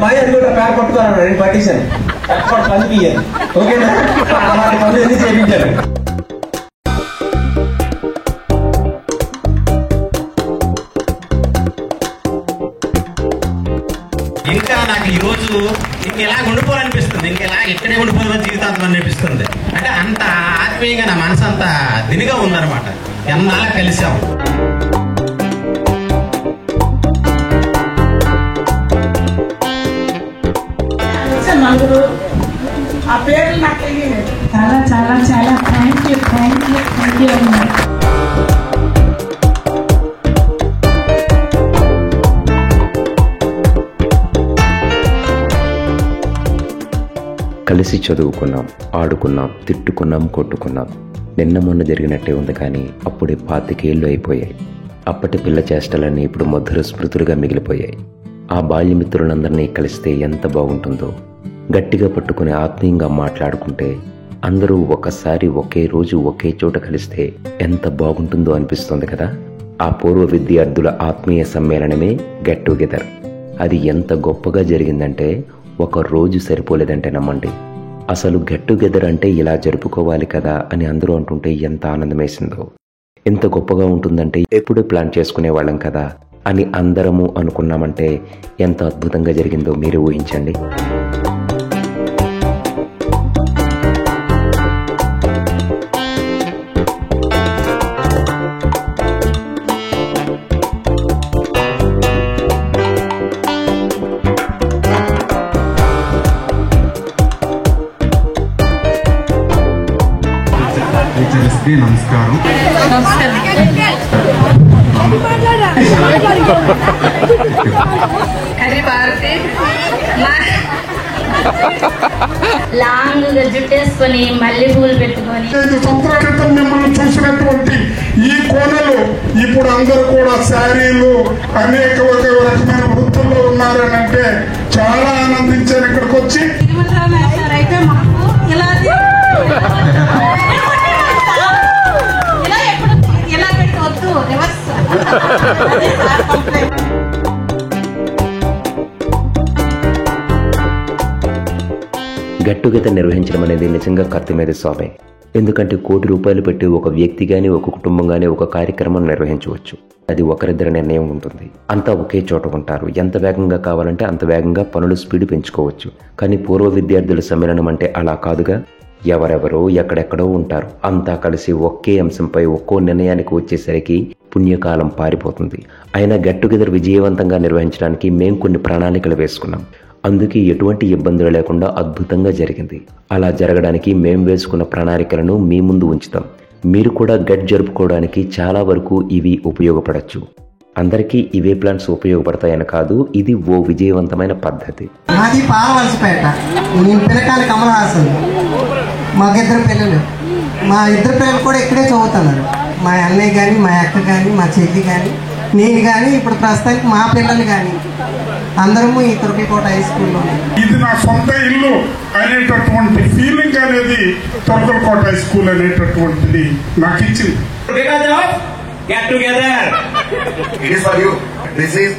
మాయ అది కూడా పేరు పట్టుకున్నాను నేను పట్టించాను పని ఓకేనా అలాంటి పనులు ఎన్ని చేయించాను. ఇంకా నాకు ఈ రోజు ఇంకెలా ఉండిపోవాలనిపిస్తుంది, ఇంకెలా ఇక్కడే ఉండిపోవాలని జీవితాంతం అనిపిస్తుంది. అంటే అంత ఆత్మీయంగా నా మనసు అంత దినిగా ఉందన్నమాట. ఎన్నాళ్ళ కలిసాం. ఆ పేరు నాకు చాలా చాలా చాలా thank you thank you thank you అన్నారు. కలిసి చదువుకున్నాం, ఆడుకున్నాం, తిట్టుకున్నాం, కొట్టుకున్నాం. నిన్న మొన్న జరిగినట్టే ఉంది, కానీ అప్పుడే 25 ఏళ్ళు అయిపోయాయి. అప్పటి పిల్ల చేష్టలన్నీ ఇప్పుడు మధుర స్మృతులుగా మిగిలిపోయాయి. ఆ బాల్యమిత్రులందరినీ కలిస్తే ఎంత బాగుంటుందో. గట్టిగా పట్టుకుని ఆత్మీయంగా మాట్లాడుకుంటే, అందరూ ఒకసారి ఒకే రోజు ఒకే చోట కలిస్తే ఎంత బాగుంటుందో అనిపిస్తుంది కదా. ఆ పూర్వ విద్యార్థుల ఆత్మీయ సమ్మేళనమే గెట్ టుగెదర్. అది ఎంత గొప్పగా జరిగిందంటే ఒక రోజు సరిపోలేదంటే నమ్మండి. అసలు గెట్ టుగెదర్ అంటే ఇలా జరుపుకోవాలి కదా అని అందరూ అంటుంటే ఎంత ఆనందమేసిందో. ఎంత గొప్పగా ఉంటుందంటే ఎప్పుడూ ప్లాన్ చేసుకునే వాళ్ళం కదా అని అందరము అనుకున్నామంటే ఎంత అద్భుతంగా జరిగిందో మీరు ఊహించండి. నమస్కారం. లాంగ్ జుట్టేసుకొని మల్లె పూలు పెట్టుకొని 5 సంవత్సరాల క్రితం మిమ్మల్ని చూసినటువంటి ఈ కోనలు ఇప్పుడు అందరూ కూడా శారీలు అనేక రకమైన వృత్తుల్లో ఉన్నారని అంటే చాలా ఆనందించారు ఇక్కడికి వచ్చి. గెట్ టుగెదర్ నిర్వహించడం అనేది నిజంగా కత్తి మీద స్వామే. ఎందుకంటే 1 కోటి రూపాయలు పెట్టి ఒక వ్యక్తి గాని ఒక కుటుంబం గాని ఒక కార్యక్రమం నిర్వహించవచ్చు. అది ఒకరిద్దరి నిర్ణయం ఉంటుంది. అంతా ఒకే చోట ఉంటారు. ఎంత వేగంగా కావాలంటే అంత వేగంగా పనులు స్పీడ్ పెంచుకోవచ్చు. కానీ పూర్వ విద్యార్థుల సమ్మేళనం అంటే అలా కాదుగా. ఎవరెవరో ఎక్కడెక్కడో ఉంటారు. అంతా కలిసి ఒకే అంశంపై ఒక్కో నిర్ణయానికి వచ్చేసరికి పుణ్యకాలం పారిపోతుంది. అయినా గెట్ టుగెదర్ విజయవంతంగా నిర్వహించడానికి మేము కొన్ని ప్రణాళికలు వేసుకున్నాం. అందుకే ఎటువంటి ఇబ్బందులు లేకుండా అద్భుతంగా జరిగింది. అలా జరగడానికి మేము వేసుకున్న ప్రణాళికలను మీ ముందు ఉంచుతాం. మీరు కూడా గెట్ జరుపుకోవడానికి చాలా వరకు ఇవి ఉపయోగపడచ్చు. అందరికీ ఇవే ప్లాన్స్ ఉపయోగపడతాయని కాదు, ఇది ఓ విజయవంతమైన పద్ధతి. మాది పాలవలసపేట. నేను పిల్లకాయలు కమల్ హాసన్. మాకిద్దరు పిల్లలు. మా ఇద్దరు పిల్లలు కూడా ఇక్కడే చదువుతున్నారు. మా అన్నయ్య కానీ, మా అక్క కానీ, మా చెల్లి కానీ, నేను కానీ, ఇప్పుడు ప్రస్తుతానికి మా పిల్లలు కానీ అందరము ఈ తుర్కికోట హై స్కూల్లో. ఇది నా సొంత ఇల్లు అనేటటువంటి ఫీలింగ్ అనేది తుర్కలకోట హై స్కూల్ అనేటటువంటిది నాకు ఇచ్చింది. Get together. It is for you. This is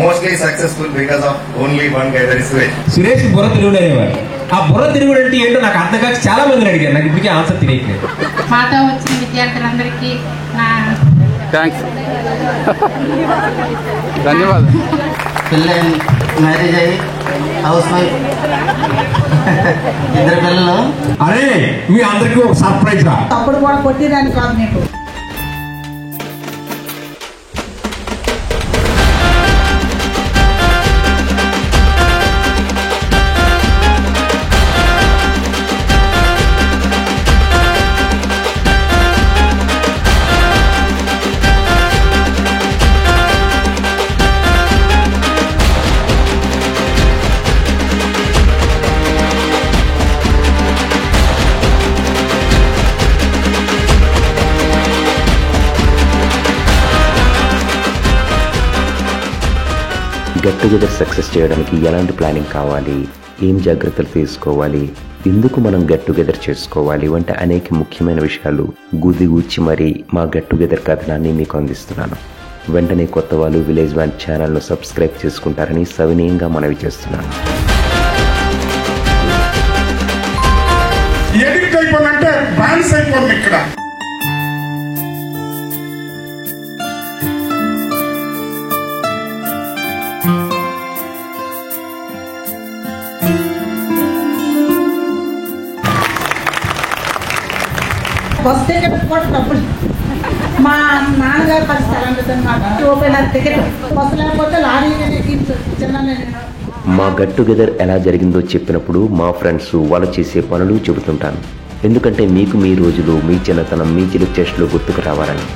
mostly successful because of only one guy, that is Suresh. Suresh బుర్ర తిరుగుడు అనేవారు. ఆ బుర్ర తిరుగుడు అంటే ఏంటో నాకు అర్థం కాక చాలా మందిని అడిగారు. నాకు ఇప్పటికీ ఆన్సర్ తెలియట్లేదు. మాతో వచ్చిన విద్యార్థులందరికీ నా థ్యాంక్స్, ధన్యవాదాలు. పిల్లలు మ్యారేజ్ అయ్యి హౌస్ వైఫ్, ఇద్దరు పిల్లలు. అరే మీ అందరికీ ఒక సర్ప్రైజ్ రా. అప్పుడు కూడా కొట్టిదాన్ని కాదు నీకు. గెట్ టుగెదర్ సక్సెస్ చేయడానికి ఎలాంటి ప్లానింగ్ కావాలి, ఏం జాగ్రత్తలు తీసుకోవాలి, ఎందుకు మనం గెట్ టుగెదర్ చేసుకోవాలి వంటి అనేక ముఖ్యమైన విషయాలు గుదిగూర్చి మరీ మా గెట్ టుగెదర్ కథనాన్ని మీకు అందిస్తున్నాను. వెంటనే కొత్త వాళ్ళు విలేజ్ బ్యాండ్ ఛానల్ను సబ్స్క్రైబ్ చేసుకుంటారని సవినయంగా మనవి చేస్తున్నాను. ఎడిక్ట్ అయిపోయినంటే బ్యాన్స్ అయిపోయింది ఇక్కడ. బస్ టికెట్ కూడా డబ్బులు మా నాన్నగారు పరిస్థితి అలాంటిది అనమాట. రూపాయల టికెట్ బస్సు లేకపోతే లారీ చిన్న. మా గెట్ టుగెదర్ ఎలా జరిగిందో చెప్పినప్పుడు మా ఫ్రెండ్స్ వాళ్ళు చేసే పనులు చెబుతుంటాను. ఎందుకంటే మీకు మీ రోజులు, మీ చిన్నతనం, మీ చిలిపి చేష్టలు గుర్తుకు రావాలని.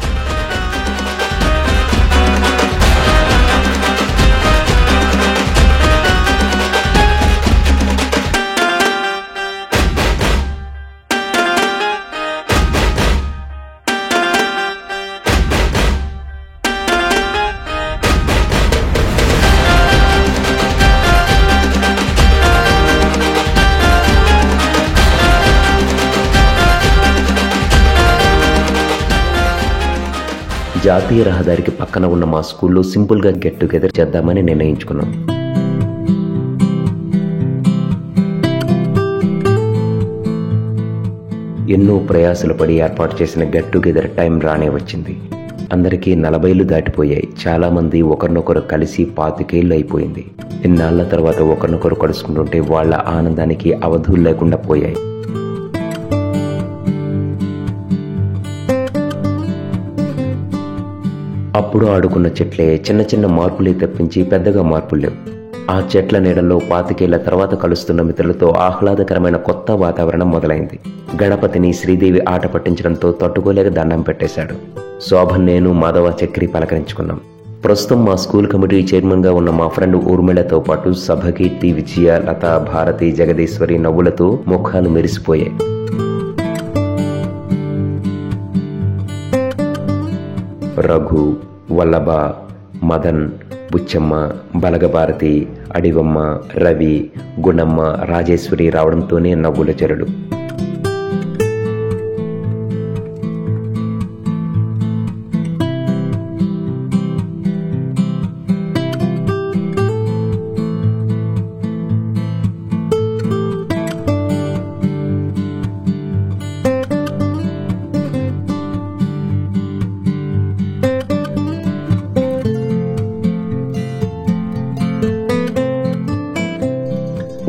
జాతీయ రహదారికి పక్కన ఉన్న మా స్కూల్లో సింపుల్గా గెట్ టుగెదర్ చేద్దామని నిర్ణయించుకున్నాం. ఎన్నో ప్రయాసలు పడి ఏర్పాటు చేసిన గెట్ టుగెదర్ టైం రానే వచ్చింది. అందరికీ 40 దాటిపోయాయి. చాలా మంది ఒకరినొకరు కలిసి 25 అయిపోయింది. ఇన్నాళ్ల తర్వాత ఒకరినొకరు కలుసుకుంటుంటే వాళ్ళ ఆనందానికి అవధులు లేకుండా పోయాయి. అప్పుడు ఆడుకున్న చెట్లే చిన్న చిన్న మార్పులే తప్పించి పెద్దగా మార్పులు లేవు. ఆ చెట్ల నీడల్లో 25 తర్వాత కలుస్తున్న మిత్రులతో ఆహ్లాదకరమైన కొత్త వాతావరణం మొదలైంది. గణపతిని శ్రీదేవి ఆట పట్టించడంతో తట్టుకోలేక దండం పెట్టేశాడు. శోభన్, నేను, మాధవ, చక్రి పలకరించుకున్నాం. ప్రస్తుతం మా స్కూల్ కమిటీ చైర్మన్గా ఉన్న మా ఫ్రెండ్ ఊర్మిళతో పాటు సభకీర్తి, విజయ, లత, భారతి, జగదీశ్వరి నవ్వులతో ముఖాలు మెరిసిపోయాయి. రఘు, వల్లభ, మదన్, బుచ్చమ్మ, బలగభారతి, అడివమ్మ, రవి, గుణమ్మ, రాజేశ్వరి రావడంతోనే నవ్వుల చెరుడు.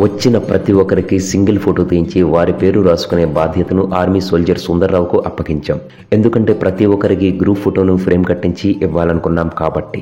వచ్చిన ప్రతి ఒక్కరికి సింగిల్ ఫోటో తీయించి వారి పేరు రాసుకునే బాధ్యతను ఆర్మీ సోల్జర్ సుందర్రావుకు అప్పగించాం. ఎందుకంటే ప్రతి ఒక్కరికి గ్రూప్ ఫోటోను ఫ్రేమ్ కట్టించి ఇవ్వాలనుకున్నాం కాబట్టి.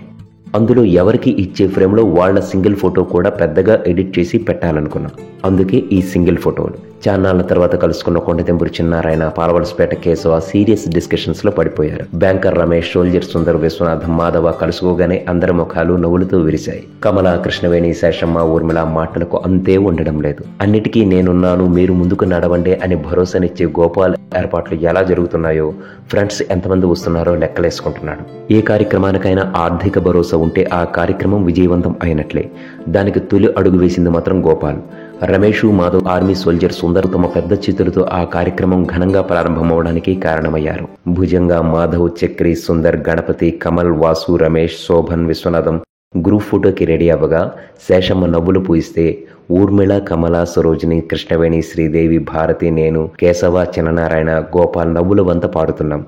అందులో ఎవరికి ఇచ్చే ఫ్రేమ్లో వాళ్ళ సింగిల్ ఫోటో కూడా పెద్దగా ఎడిట్ చేసి పెట్టాలనుకున్నాం. అందుకే ఈ సింగిల్ ఫోటోలు. చాన్నాళ్ల తర్వాత కలుసుకున్న కొండతెంపురు చిన్నారాయణ, పాలవలసపేట కేశవ సీరియస్ డిస్కషన్స్ లో పడిపోయారు. బ్యాంకర్ రమేష్, సోల్జర్ సుందర్, విశ్వనాథం, మాధవ కలుసుకోగానే అందరి ముఖాలు నవ్వులతో విరిశాయి. కమల, కృష్ణవేణి, శేషమ్మ, ఊర్మిళ మాటలకు అంతే ఉండడం లేదు. అన్నిటికీ నేనున్నాను, మీరు ముందుకు నడవండి అని భరోసానిచ్చే గోపాల్ ఏర్పాట్లు ఎలా జరుగుతున్నాయో, ఫ్రెండ్స్ ఎంతమంది వస్తున్నారో లెక్కలేసుకుంటున్నాడు. ఏ కార్యక్రమానికైనా ఆర్థిక భరోసా ఉంటే ఆ కార్యక్రమం విజయవంతం అయినట్లే. దానికి తొలి అడుగు వేసింది మాత్రం గోపాల్. రమేష్, మాధవ్, ఆర్మీ సోల్జర్ సుందర్ తమ పెద్ద చేతులతో ఆ కార్యక్రమం ఘనంగా ప్రారంభమవడానికి కారణమయ్యారు. భుజంగా మాధవ్, చక్రి, సుందర్, గణపతి, కమల్, వాసు, రమేష్, శోభన్, విశ్వనాథం గ్రూప్ ఫోటోకి రెడీ అవ్వగా శేషమ్మ నవ్వులు పూయిస్తే ఊర్మిళ, కమల, సరోజిని, కృష్ణవేణి, శ్రీదేవి, భారతి, నేను, కేశవ, చిన్ననారాయణ, గోపాల్ నవ్వుల వంత పాడుతున్నాం.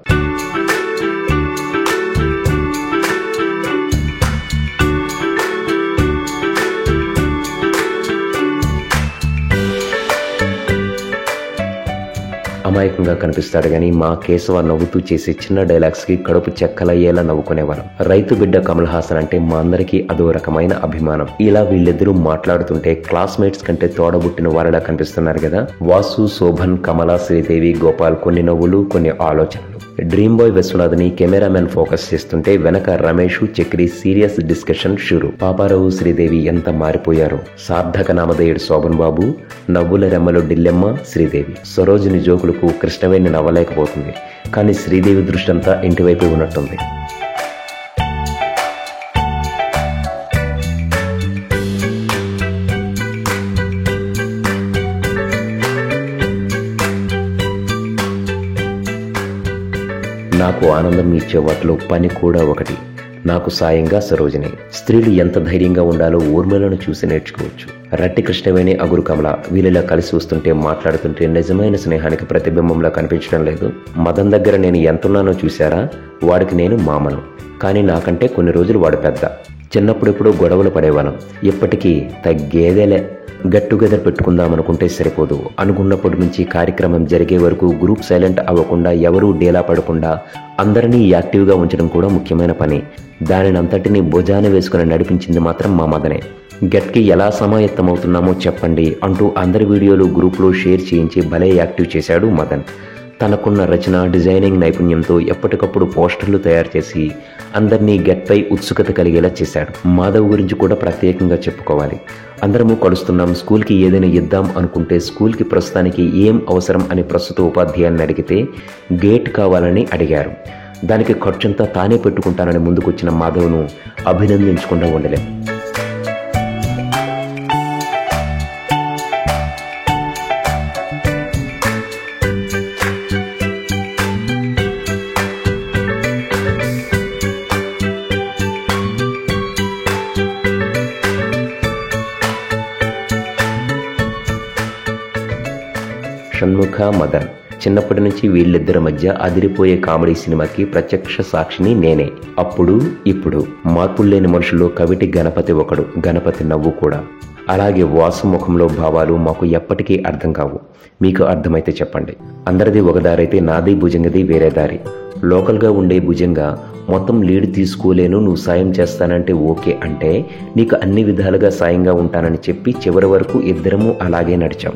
అమాయకంగా కనిపిస్తాడు గాని మా కేశవ నవ్వుతూ చేసే చిన్న డైలాగ్స్ కి కడుపు చెక్కలయ్యేలా నవ్వుకునేవాళ్ళం. రైతు బిడ్డ కమల్ హాసన్ అంటే మా అందరికీ అదో రకమైన అభిమానం. ఇలా వీళ్ళిద్దరూ మాట్లాడుతుంటే క్లాస్మేట్స్ కంటే తోడబుట్టిన వారిలా కనిపిస్తున్నారు కదా. వాసు, శోభన్, కమల, శ్రీదేవి, గోపాల్ కొన్ని నవ్వులు, కొన్ని ఆలోచనలు. డ్రీమ్ బాయ్ విశ్వనాథ్ని కెమెరామెన్ ఫోకస్ చేస్తుంటే వెనక రమేష్, చక్రి సీరియస్ డిస్కషన్ షురు. పాపారావు, శ్రీదేవి ఎంత మారిపోయారో. సార్థక నామధేయుడు శోభన్ బాబు, నవ్వుల రెమ్మలు డిల్లెమ్మ, శ్రీదేవి. సరోజిని జోకులకు కృష్ణవేణి నవ్వలేకపోతుంది. కానీ శ్రీదేవి దృష్టి అంతా ఇంటివైపు ఉన్నట్టుంది. నాకు ఆనందం ఇచ్చే వాటిలో పని కూడా ఒకటి. నాకు సాయంగా సరోజిని. స్త్రీలు ఎంత ధైర్యంగా ఉండాలో ఊర్మిళను చూసి నేర్చుకోవచ్చు. రట్టి కృష్ణవేణి, అగురు కమల వీళ్ళలా కలిసి వస్తుంటే మాట్లాడుతుంటే నిజమైన స్నేహానికి ప్రతిబింబంలా కనిపించడం లేదు? మదన్ దగ్గర నేను ఎంతున్నానో చూశారా? వాడికి నేను మామను, కానీ నాకంటే కొన్ని రోజులు వాడు పెద్ద. చిన్నప్పుడెప్పుడు గొడవలు పడేవాళ్ళం, ఇప్పటికీ తగ్గేదేలే. గెట్ టుగెదర్ పెట్టుకుందామనుకుంటే సరిపోదు. అనుకున్నప్పటి నుంచి కార్యక్రమం జరిగే వరకు గ్రూప్ సైలెంట్ అవ్వకుండా, ఎవరూ డేలా పడకుండా అందరినీ యాక్టివ్గా ఉంచడం కూడా ముఖ్యమైన పని. దానినంతటినీ భుజాన వేసుకుని నడిపించింది మాత్రం మా మదనే. గెట్కి ఎలా సమాయత్తమవుతున్నామో చెప్పండి అంటూ అందరి వీడియోలు గ్రూప్లో షేర్ చేయించి భలే యాక్టివ్ చేశాడు మదన్. తనకున్న రచన, డిజైనింగ్ నైపుణ్యంతో ఎప్పటికప్పుడు పోస్టర్లు తయారు చేసి అందరినీ గెట్పై ఉత్సుకత కలిగేలా చేశాడు. మాధవ్ గురించి కూడా ప్రత్యేకంగా చెప్పుకోవాలి. అందరము కలుస్తున్నాం, స్కూల్కి ఏదైనా ఇద్దాం అనుకుంటే స్కూల్కి ప్రస్తుతానికి ఏం అవసరం అని ప్రస్తుత ఉపాధ్యాయులను అడిగితే గేట్ కావాలని అడిగారు. దానికి ఖర్చంతా తానే పెట్టుకుంటానని ముందుకొచ్చిన మాధవ్ను అభినందించకుండా ఉండలేం. షణ్ముఖ, మదన్ చిన్నప్పటి నుంచి వీళ్ళిద్దరి మధ్య అదిరిపోయే కామెడీ సినిమాకి ప్రత్యక్ష సాక్షిని నేనే. అప్పుడు ఇప్పుడు మార్పులేని మనుషుల్లో కవిటి గణపతి ఒకడు, గణపతి నవ్వు కూడా. అలాగే వాసు ముఖంలో భావాలు మాకు ఎప్పటికీ అర్థం కావు. మీకు అర్థమైతే చెప్పండి. అందరిది ఒక దారి అయితే నాది భుజంగది వేరే దారి. లోకల్గా ఉండే భుజంగా మొత్తం లీడ్ తీసుకోలేను, నువ్వు సాయం చేస్తానంటే ఓకే అంటే నీకు అన్ని విధాలుగా సాయంగా ఉంటానని చెప్పి చివరి వరకు ఇద్దరము అలాగే నడిచాం.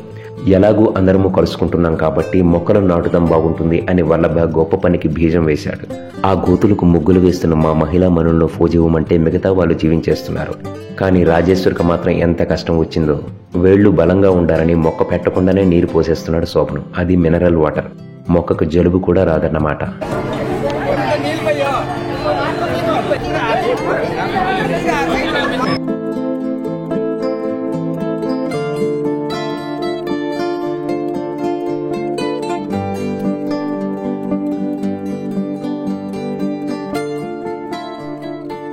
ఎలాగూ అందరము కలుసుకుంటున్నాం కాబట్టి మొక్కలు నాటుదాం బాగుంటుంది అని వల్లభ గొప్ప పనికి బీజం వేశాడు. ఆ గోతులకు ముగ్గులు వేస్తున్న మా మహిళా మనుల్లో ఫోజివ్వమంటే మిగతా వాళ్ళు జీవించేస్తున్నారు. కానీ రాజేశ్వరికి మాత్రం ఎంత కష్టం వచ్చిందో. వేళ్లు బలంగా ఉండాలని మొక్క పెట్టకుండానే నీరు పోసేస్తున్నాడు శోభను. అది మినరల్ వాటర్. మొక్కకు జలుబు కూడా రాదన్నమాట.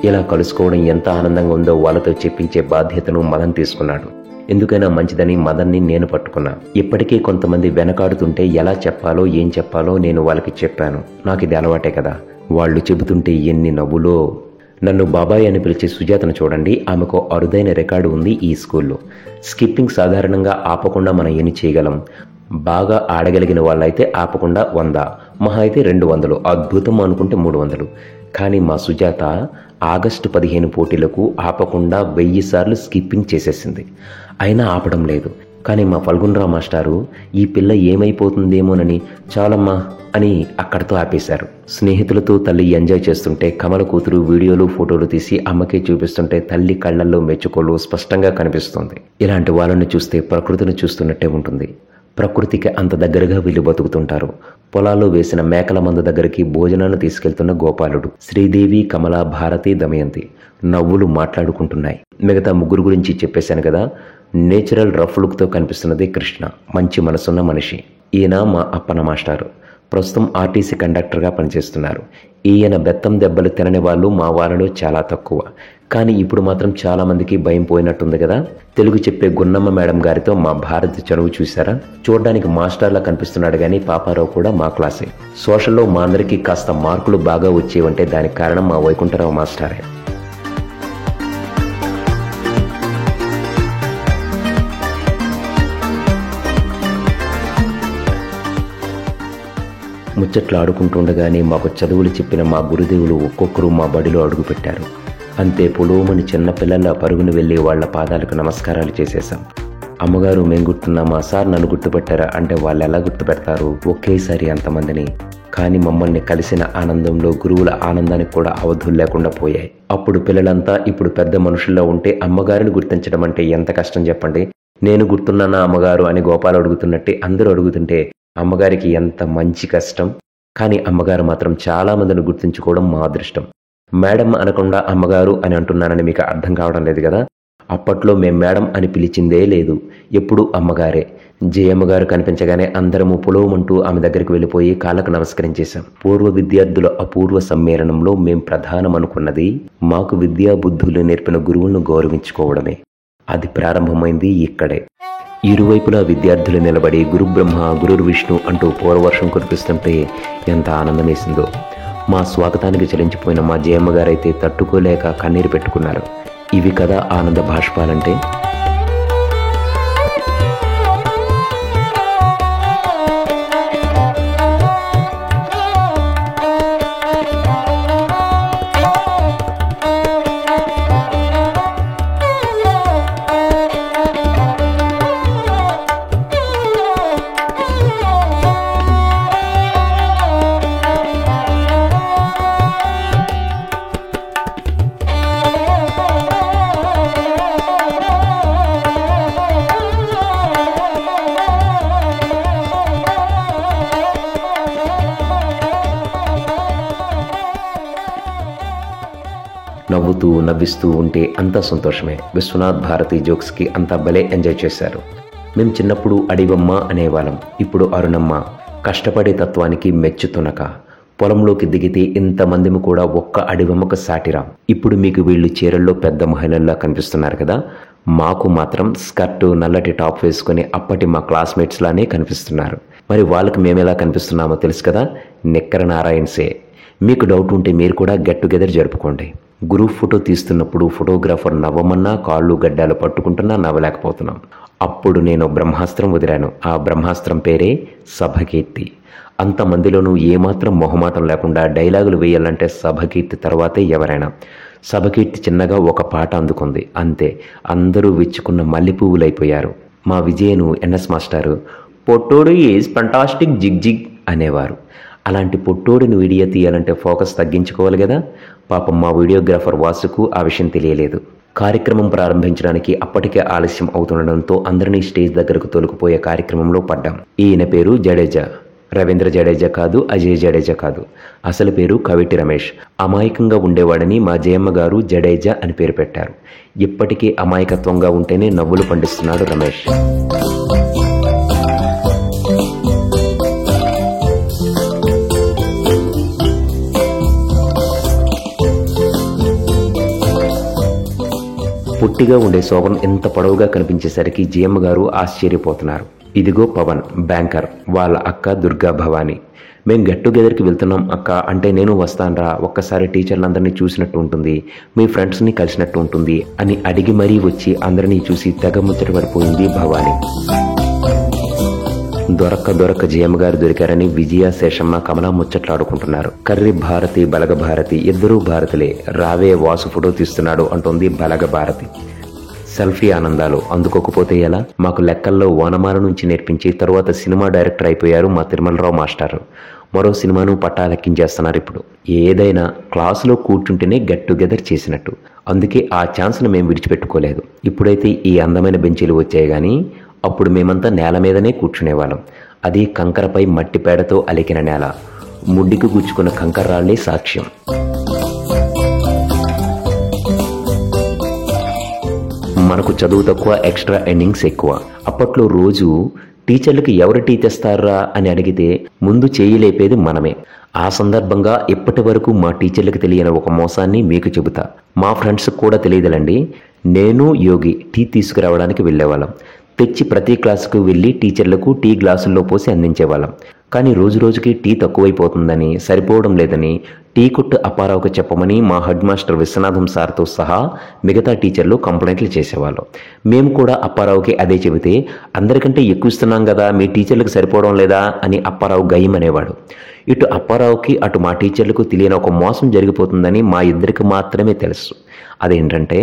ఇలా కలుసుకోవడం ఎంత ఆనందంగా ఉందో వాళ్ళతో చెప్పించే బాధ్యతను మదన్ తీసుకున్నాడు. ఎందుకైనా మంచిదని మదన్ని నేను పట్టుకున్నా. ఇప్పటికీ కొంతమంది వెనకాడుతుంటే ఎలా చెప్పాలో ఏం చెప్పాలో నేను వాళ్ళకి చెప్పాను. నాకు ఇది అలవాటే కదా. వాళ్ళు చెబుతుంటే ఎన్ని నవ్వులో. నన్ను బాబాయ్ అని పిలిచే సుజాతను చూడండి. ఆమెకు అరుదైన రికార్డు ఉంది ఈ స్కూల్లో. స్కిప్పింగ్ సాధారణంగా ఆపకుండా మనం ఏమి చేయగలం? బాగా ఆడగలిగిన వాళ్ళైతే ఆపకుండా 100, మహా అయితే 200, అద్భుతం అనుకుంటే 300. కానీ మా సుజాత ఆగస్టు 15 పోటీలకు ఆపకుండా 1000 సార్లు స్కిప్పింగ్ చేసేసింది. అయినా ఆపడం లేదు. కానీ మా ఫల్గుణరావు మాస్టారు ఈ పిల్ల ఏమైపోతుందేమోనని చాలమ్మా అని అక్కడితో ఆపేశారు. స్నేహితులతో తల్లి ఎంజాయ్ చేస్తుంటే కమల కూతురు వీడియోలు ఫోటోలు తీసి అమ్మకే చూపిస్తుంటే తల్లి కళ్లల్లో మెచ్చుకోలు స్పష్టంగా కనిపిస్తుంది. ఇలాంటి వాళ్ళని చూస్తే ప్రకృతిని చూస్తున్నట్టే ఉంటుంది. ప్రకృతికి అంత దగ్గరగా వీళ్ళు బతుకుతుంటారు. పొలాల్లో వేసిన మేకల మంద దగ్గరికి భోజనాన్ని తీసుకెళ్తున్న గోపాలుడు, శ్రీదేవి, కమల, భారతి, దమయంతి నవ్వులు మాట్లాడుకుంటున్నాయి. మిగతా ముగ్గురు గురించి చెప్పేశాను కదా. నేచురల్ రఫ్ లుక్తో కనిపిస్తున్నది కృష్ణ, మంచి మనసున్న మనిషి. ఈయన మా అప్పన్న మాస్టారు, ప్రస్తుతం ఆర్టీసీ కండక్టర్గా పనిచేస్తున్నారు. ఈయన బెత్తం దెబ్బలు తినని వాళ్ళు మా వాళ్ళలో చాలా తక్కువ. కానీ ఇప్పుడు మాత్రం చాలా మందికి భయం పోయినట్టుంది కదా. తెలుగు చెప్పే గున్నమ్మ మేడం గారితో మా భారతి చనువు చూసారా? చూడడానికి మాస్టర్లా కనిపిస్తున్నాడు కానీ పాపారావు కూడా మా క్లాసే. సోషల్లో మా అందరికీ కాస్త మార్కులు బాగా వచ్చేవంటే దానికి కారణం మా వైకుంఠరావు మాస్టరే. ముచ్చట్లు ఆడుకుంటుండగానే మాకు చదువులు చెప్పిన మా గురుదేవులు ఒక్కొక్కరు మా బడిలో అడుగుపెట్టారు. అంతే పొలోమని చిన్నపిల్లల పరుగును వెళ్ళి వాళ్ల పాదాలకు నమస్కారాలు చేసేశాం. అమ్మగారు మేము గుర్తున్నామా సార్, నన్ను గుర్తుపెట్టారా అంటే వాళ్ళు ఎలా గుర్తుపెడతారు ఒకేసారి అంతమందిని. కానీ మమ్మల్ని కలిసిన ఆనందంలో గురువుల ఆనందానికి కూడా అవధులు లేకుండా పోయాయి. అప్పుడు పిల్లలంతా ఇప్పుడు పెద్ద మనుషుల్లో ఉంటే అమ్మగారిని గుర్తించడం అంటే ఎంత కష్టం చెప్పండి. నేను గుర్తున్నానా అమ్మగారు అని గోపాల్ అడుగుతున్నట్టే అందరూ అడుగుతుంటే అమ్మగారికి ఎంత మంచి కష్టం. కానీ అమ్మగారు మాత్రం చాలా మందిని గుర్తించుకోవడం మా అదృష్టం. మేడం అనకుండా అమ్మగారు అని అంటున్నానని మీకు అర్థం కావడం లేదు కదా. అప్పట్లో మేం మేడం అని పిలిచిందే లేదు, ఎప్పుడూ అమ్మగారే. జయమ్మ గారు కనిపించగానే అందరము పొలవమంటూ ఆమె దగ్గరికి వెళ్ళిపోయి కాళ్ళకు నమస్కరించేశాం. పూర్వ విద్యార్థుల అపూర్వ సమ్మేళనంలో మేం ప్రధానమనుకున్నది మాకు విద్యా బుద్ధులు నేర్పిన గురువులను గౌరవించుకోవడమే. అది ప్రారంభమైంది ఇక్కడే. ఇరువైపులా విద్యార్థులు నిలబడి గురు బ్రహ్మ గురు విష్ణు అంటూ పూర్వవర్షం కురిపిస్తుంటే ఎంత ఆనందం వేసిందో. మా స్వాగతానికి చలించిపోయిన మా జయమ్మ గారైతే తట్టుకోలేక కన్నీరు పెట్టుకున్నారు. ఇవి కదా ఆనంద భాష్పాలంటే. నవ్వుతూ నవ్విస్తూ ఉంటే అంతా సంతోషమే. విశ్వనాథ్ భారతి జోక్స్కి అంతా భలే ఎంజాయ్ చేశారు. మేము చిన్నప్పుడు అడివమ్మ అనేవాళ్ళం, ఇప్పుడు అరుణమ్మ. కష్టపడే తత్వానికి మెచ్చుతునక. పొలంలోకి దిగితే ఇంతమందిమి కూడా ఒక్క అడివమ్మకు సాటిరాం. ఇప్పుడు మీకు వీళ్ళు చీరల్లో పెద్ద మహిళల్లా కనిపిస్తున్నారు కదా, మాకు మాత్రం స్కర్టు నల్లటి టాప్ వేసుకుని అప్పటి మా క్లాస్మేట్స్ లానే కనిపిస్తున్నారు. మరి వాళ్ళకి మేమెలా కనిపిస్తున్నామో తెలుసు కదా, నిక్కర నారాయణ్సే. మీకు డౌట్ ఉంటే మీరు కూడా గెట్ టుగెదర్ జరుపుకోండి. గ్రూప్ ఫోటో తీస్తున్నప్పుడు ఫోటోగ్రాఫర్ నవ్వమన్నా కాళ్ళు గడ్డాలు పట్టుకుంటున్నా నవ్వలేకపోతున్నాం. అప్పుడు నేను బ్రహ్మాస్త్రం వదిలాను. ఆ బ్రహ్మాస్త్రం పేరే సభకీర్తి. అంతమందిలోనూ ఏమాత్రం మొహమాటం లేకుండా డైలాగులు వేయాలంటే సభకీర్తి తర్వాతే ఎవరైనా. సభకీర్తి చిన్నగా ఒక పాట అందుకుంది, అంతే. అందరూ విచ్చుకున్న మల్లెపువ్వులైపోయారు. మా విజయను ఎన్ఎస్ మాస్టారు పొట్టోడు ఈజ్ ఫంటాస్టిక్ జిగ్ జిగ్ అనేవారు. అలాంటి పొట్టోడిని వీడియో తీయాలంటే ఫోకస్ తగ్గించుకోవాలి కదా. పాపం మా వీడియోగ్రాఫర్ వాసుకు ఆ విషయం తెలియలేదు. కార్యక్రమం ప్రారంభించడానికి అప్పటికే ఆలస్యం అవుతుండడంతో అందరినీ స్టేజ్ దగ్గరకు తోలుకుపోయే కార్యక్రమంలో పడ్డాం. ఈయన పేరు జడేజా. రవీంద్ర జడేజా కాదు, అజయ్ జడేజా కాదు. అసలు పేరు కవిటి రమేష్. అమాయకంగా ఉండేవాడని మా జయమ్మ గారు జడేజా అని పేరు పెట్టారు. ఇప్పటికీ అమాయకత్వంగా ఉంటేనే నవ్వులు పండిస్తున్నాడు రమేష్. పొట్టిగా ఉండే శోభన్ ఎంత పొడవుగా కనిపించేసరికి జయమ్మ గారు ఆశ్చర్యపోతున్నారు. ఇదిగో పవన్ బ్యాంకర్, వాళ్ళ అక్క దుర్గా భవాని. మేం గెట్ టుగెదర్కి వెళ్తున్నాం అక్క అంటే నేను వస్తానరా, ఒక్కసారి టీచర్లందరినీ చూసినట్టు ఉంటుంది, మీ ఫ్రెండ్స్ని కలిసినట్టు ఉంటుంది అని అడిగి మరీ వచ్చి అందరినీ చూసి తెగ ముచ్చట పడిపోయింది భవాని. దొరక్క జయమ్మ గారు దొరికారని విజయ శేషమ్మ కమలా ముచ్చట్లాడుకుంటున్నారు. కర్రి భారతి బలగ భారతి ఇద్దరూ భారతులే. రావే వాసు ఫోటో తీస్తున్నాడు అంటోంది బలగ భారతి. సెల్ఫీ ఆనందాలు అందుకోకపోతే ఎలా. మాకు లెక్కల్లో ఓనమాల నుంచి నేర్పించి తరువాత సినిమా డైరెక్టర్ అయిపోయారు మా తిరుమలరావు మాస్టారు. మరో సినిమాను పట్టాలెక్కించేస్తున్నారు. ఇప్పుడు ఏదైనా క్లాసులో కూర్చుంటేనే గెట్ టుగెదర్ చేసినట్టు. అందుకే ఆ ఛాన్స్ను మేము విడిచిపెట్టుకోలేదు. ఇప్పుడైతే ఈ అందమైన బెంచీలు వచ్చాయి కానీ అప్పుడు మేమంతా నేల మీదనే కూర్చునేవాళ్ళం. అది కంకరపై మట్టి పేడతో అలికిన నేల. ముడ్డికి గుచ్చుకున్న కంకర్రాళ్లే సాక్ష్యం. మనకు చదువు తక్కువ, ఎక్స్ట్రా ఎర్నింగ్స్ ఎక్కువ. అప్పట్లో రోజు టీచర్లకి ఎవరు టీ తెస్తారా అని అడిగితే ముందు చేయి లేపేది మనమే. ఆ సందర్భంగా ఇప్పటి వరకు మా టీచర్లకు తెలియని ఒక మోసాన్ని మీకు చెబుతా. మా ఫ్రెండ్స్ కూడా తెలియదులండి. నేను యోగి టీ తీసుకురావడానికి వెళ్ళేవాళ్ళం. తెచ్చి ప్రతి క్లాసుకు వెళ్ళి టీచర్లకు టీ గ్లాసుల్లో పోసి అందించేవాళ్ళం. కానీ రోజు రోజుకి టీ తక్కువైపోతుందని, సరిపోవడం లేదని టీ కొట్టు అప్పారావుకు చెప్పమని మా హెడ్ మాస్టర్ విశ్వనాథం సార్తో సహా మిగతా టీచర్లు కంప్లైంట్లు చేసేవాళ్ళం. మేము కూడా అప్పారావుకి అదే చెబితే అందరికంటే ఎక్కువ ఇస్తున్నాం కదా, మీ టీచర్లకు సరిపోవడం లేదా అని అప్పారావు గయ్యమనేవాడు. ఇటు అప్పారావుకి అటు మా టీచర్లకు తెలియని ఒక మోసం జరిగిపోతుందని మా ఇద్దరికి మాత్రమే తెలుసు. అదేంటంటే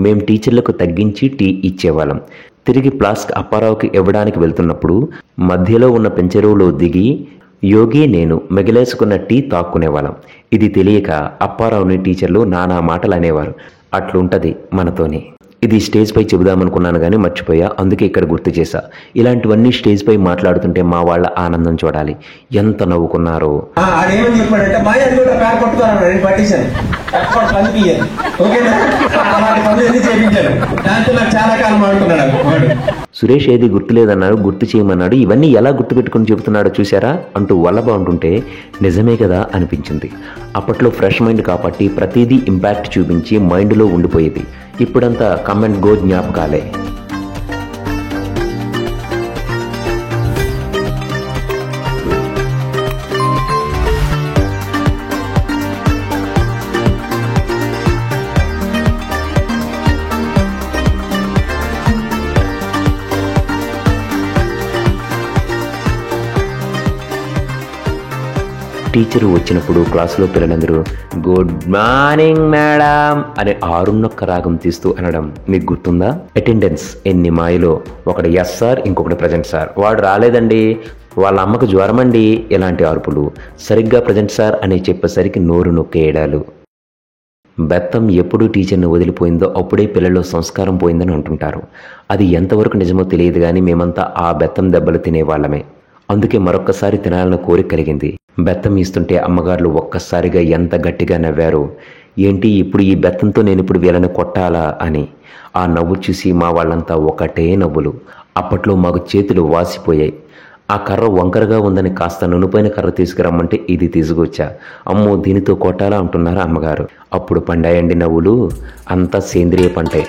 మేము టీచర్లకు తగ్గించి టీ ఇచ్చేవాళ్ళం. తిరిగి ప్లాస్క్ అప్పారావుకి ఇవ్వడానికి వెళ్తున్నప్పుడు మధ్యలో ఉన్న పెంచెరువులో దిగి యోగి నేను మిగిలేసుకున్న టీ తాక్కునేవాళ్ళం. ఇది తెలియక అప్పారావుని టీచర్లు నానా మాటలు అనేవారు. అట్లుంటది మనతోనే. ఇది స్టేజ్ పై చెబుదామనుకున్నాను కానీ మర్చిపోయా, అందుకే ఇక్కడ గుర్తు చేశా. ఇలాంటివన్నీ స్టేజ్ పై మాట్లాడుతుంటే మా వాళ్ళ ఆనందం చూడాలి, ఎంత నవ్వుకున్నారో. అదేమని చెప్పాడంటే మా అది కూడా పేరు పట్టుకున్నాను, నేను పట్టించాను ఎక్కడ కనిపించాను. ఓకేనా, అలాంటి పనులు ఎన్ని చేయించాను, దాంతో నాకు చాలా కాలం ఆడుకున్నాడు వాడు. సురేష్ ఏది గుర్తులేదన్నాడు, గుర్తు చేయమన్నాడు. ఇవన్నీ ఎలా గుర్తుపెట్టుకుని చెబుతున్నాడో చూసారా అంటూ వల్లభ అంటుంటే నిజమే కదా అనిపించింది. అప్పట్లో ఫ్రెష్ మైండ్ కాబట్టి ప్రతిదీ ఇంపాక్ట్ చూపించి మైండ్లో ఉండిపోయేది. ఇప్పుడంతా కమెంట్ గో జ్ఞాపకాలే. టీచరు వచ్చినప్పుడు క్లాసులో పిల్లలందరూ గుడ్ మార్నింగ్ మేడం అని 6 రాగం తీస్తూ అనడం మీకు గుర్తుందా? అటెండెన్స్ ఎన్ని మాయలో, ఒకటి ఎస్ సార్, ఇంకొకటి ప్రజెంట్ సార్, వాడు రాలేదండి, వాళ్ళ అమ్మకు జ్వరం అండి, ఇలాంటి అరుపులు. సరిగ్గా ప్రజెంట్ సార్ అని చెప్పేసరికి నోరు నొక్కేయడాలు. బెత్తం ఎప్పుడు టీచర్ని వదిలిపోయిందో అప్పుడే పిల్లల్లో సంస్కారం పోయిందని అంటుంటారు. అది ఎంతవరకు నిజమో తెలియదు కానీ మేమంతా ఆ బెత్తం దెబ్బలు తినేవాళ్ళమే. అందుకే మరొక్కసారి తినాలన్న కోరిక కలిగింది. బెత్తం ఇస్తుంటే అమ్మగారులు ఒక్కసారిగా ఎంత గట్టిగా నవ్వారు. ఏంటి ఇప్పుడు ఈ బెత్తంతో నేను ఇప్పుడు వీళ్ళని కొట్టాలా అని. ఆ నవ్వు చూసి మా వాళ్ళంతా ఒకటే నవ్వులు. అప్పట్లో మాకు చేతులు వాసిపోయాయి. ఆ కర్ర వంకరగా ఉందని కాస్త నునుపైన కర్ర తీసుకురమ్మంటే ఇది తీసుకొచ్చా. అమ్మో దీనితో కొట్టాలా అంటున్నారు అమ్మగారు. అప్పుడు పండాయండి నవ్వులు. అంతా సేంద్రియ పంటే.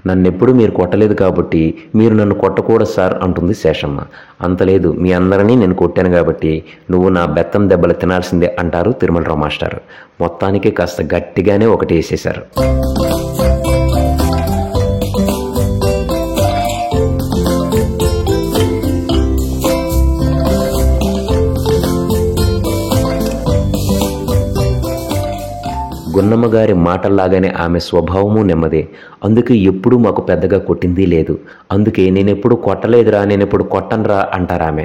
నన్నెప్పుడు మీరు కొట్టలేదు కాబట్టి మీరు నన్ను కొట్టకూడదు సార్ అంటుంది శేషమ్మ. అంతలేదు, మీ అందరినీ నేను కొట్టాను కాబట్టి నువ్వు నా బెత్తం దెబ్బలు తినాల్సిందే అంటారు తిరుమలరావు మాస్టర్. మొత్తానికి కాస్త గట్టిగానే ఒకటి వేసేశారు. గున్నమ్మ గారి మాటల్లాగానే ఆమె స్వభావము నెమ్మదే. అందుకే ఎప్పుడూ మాకు పెద్దగా కొట్టింది లేదు. అందుకే నేనెప్పుడు కొట్టలేదురా, నేనెప్పుడు కొట్టనురా అంటారామె.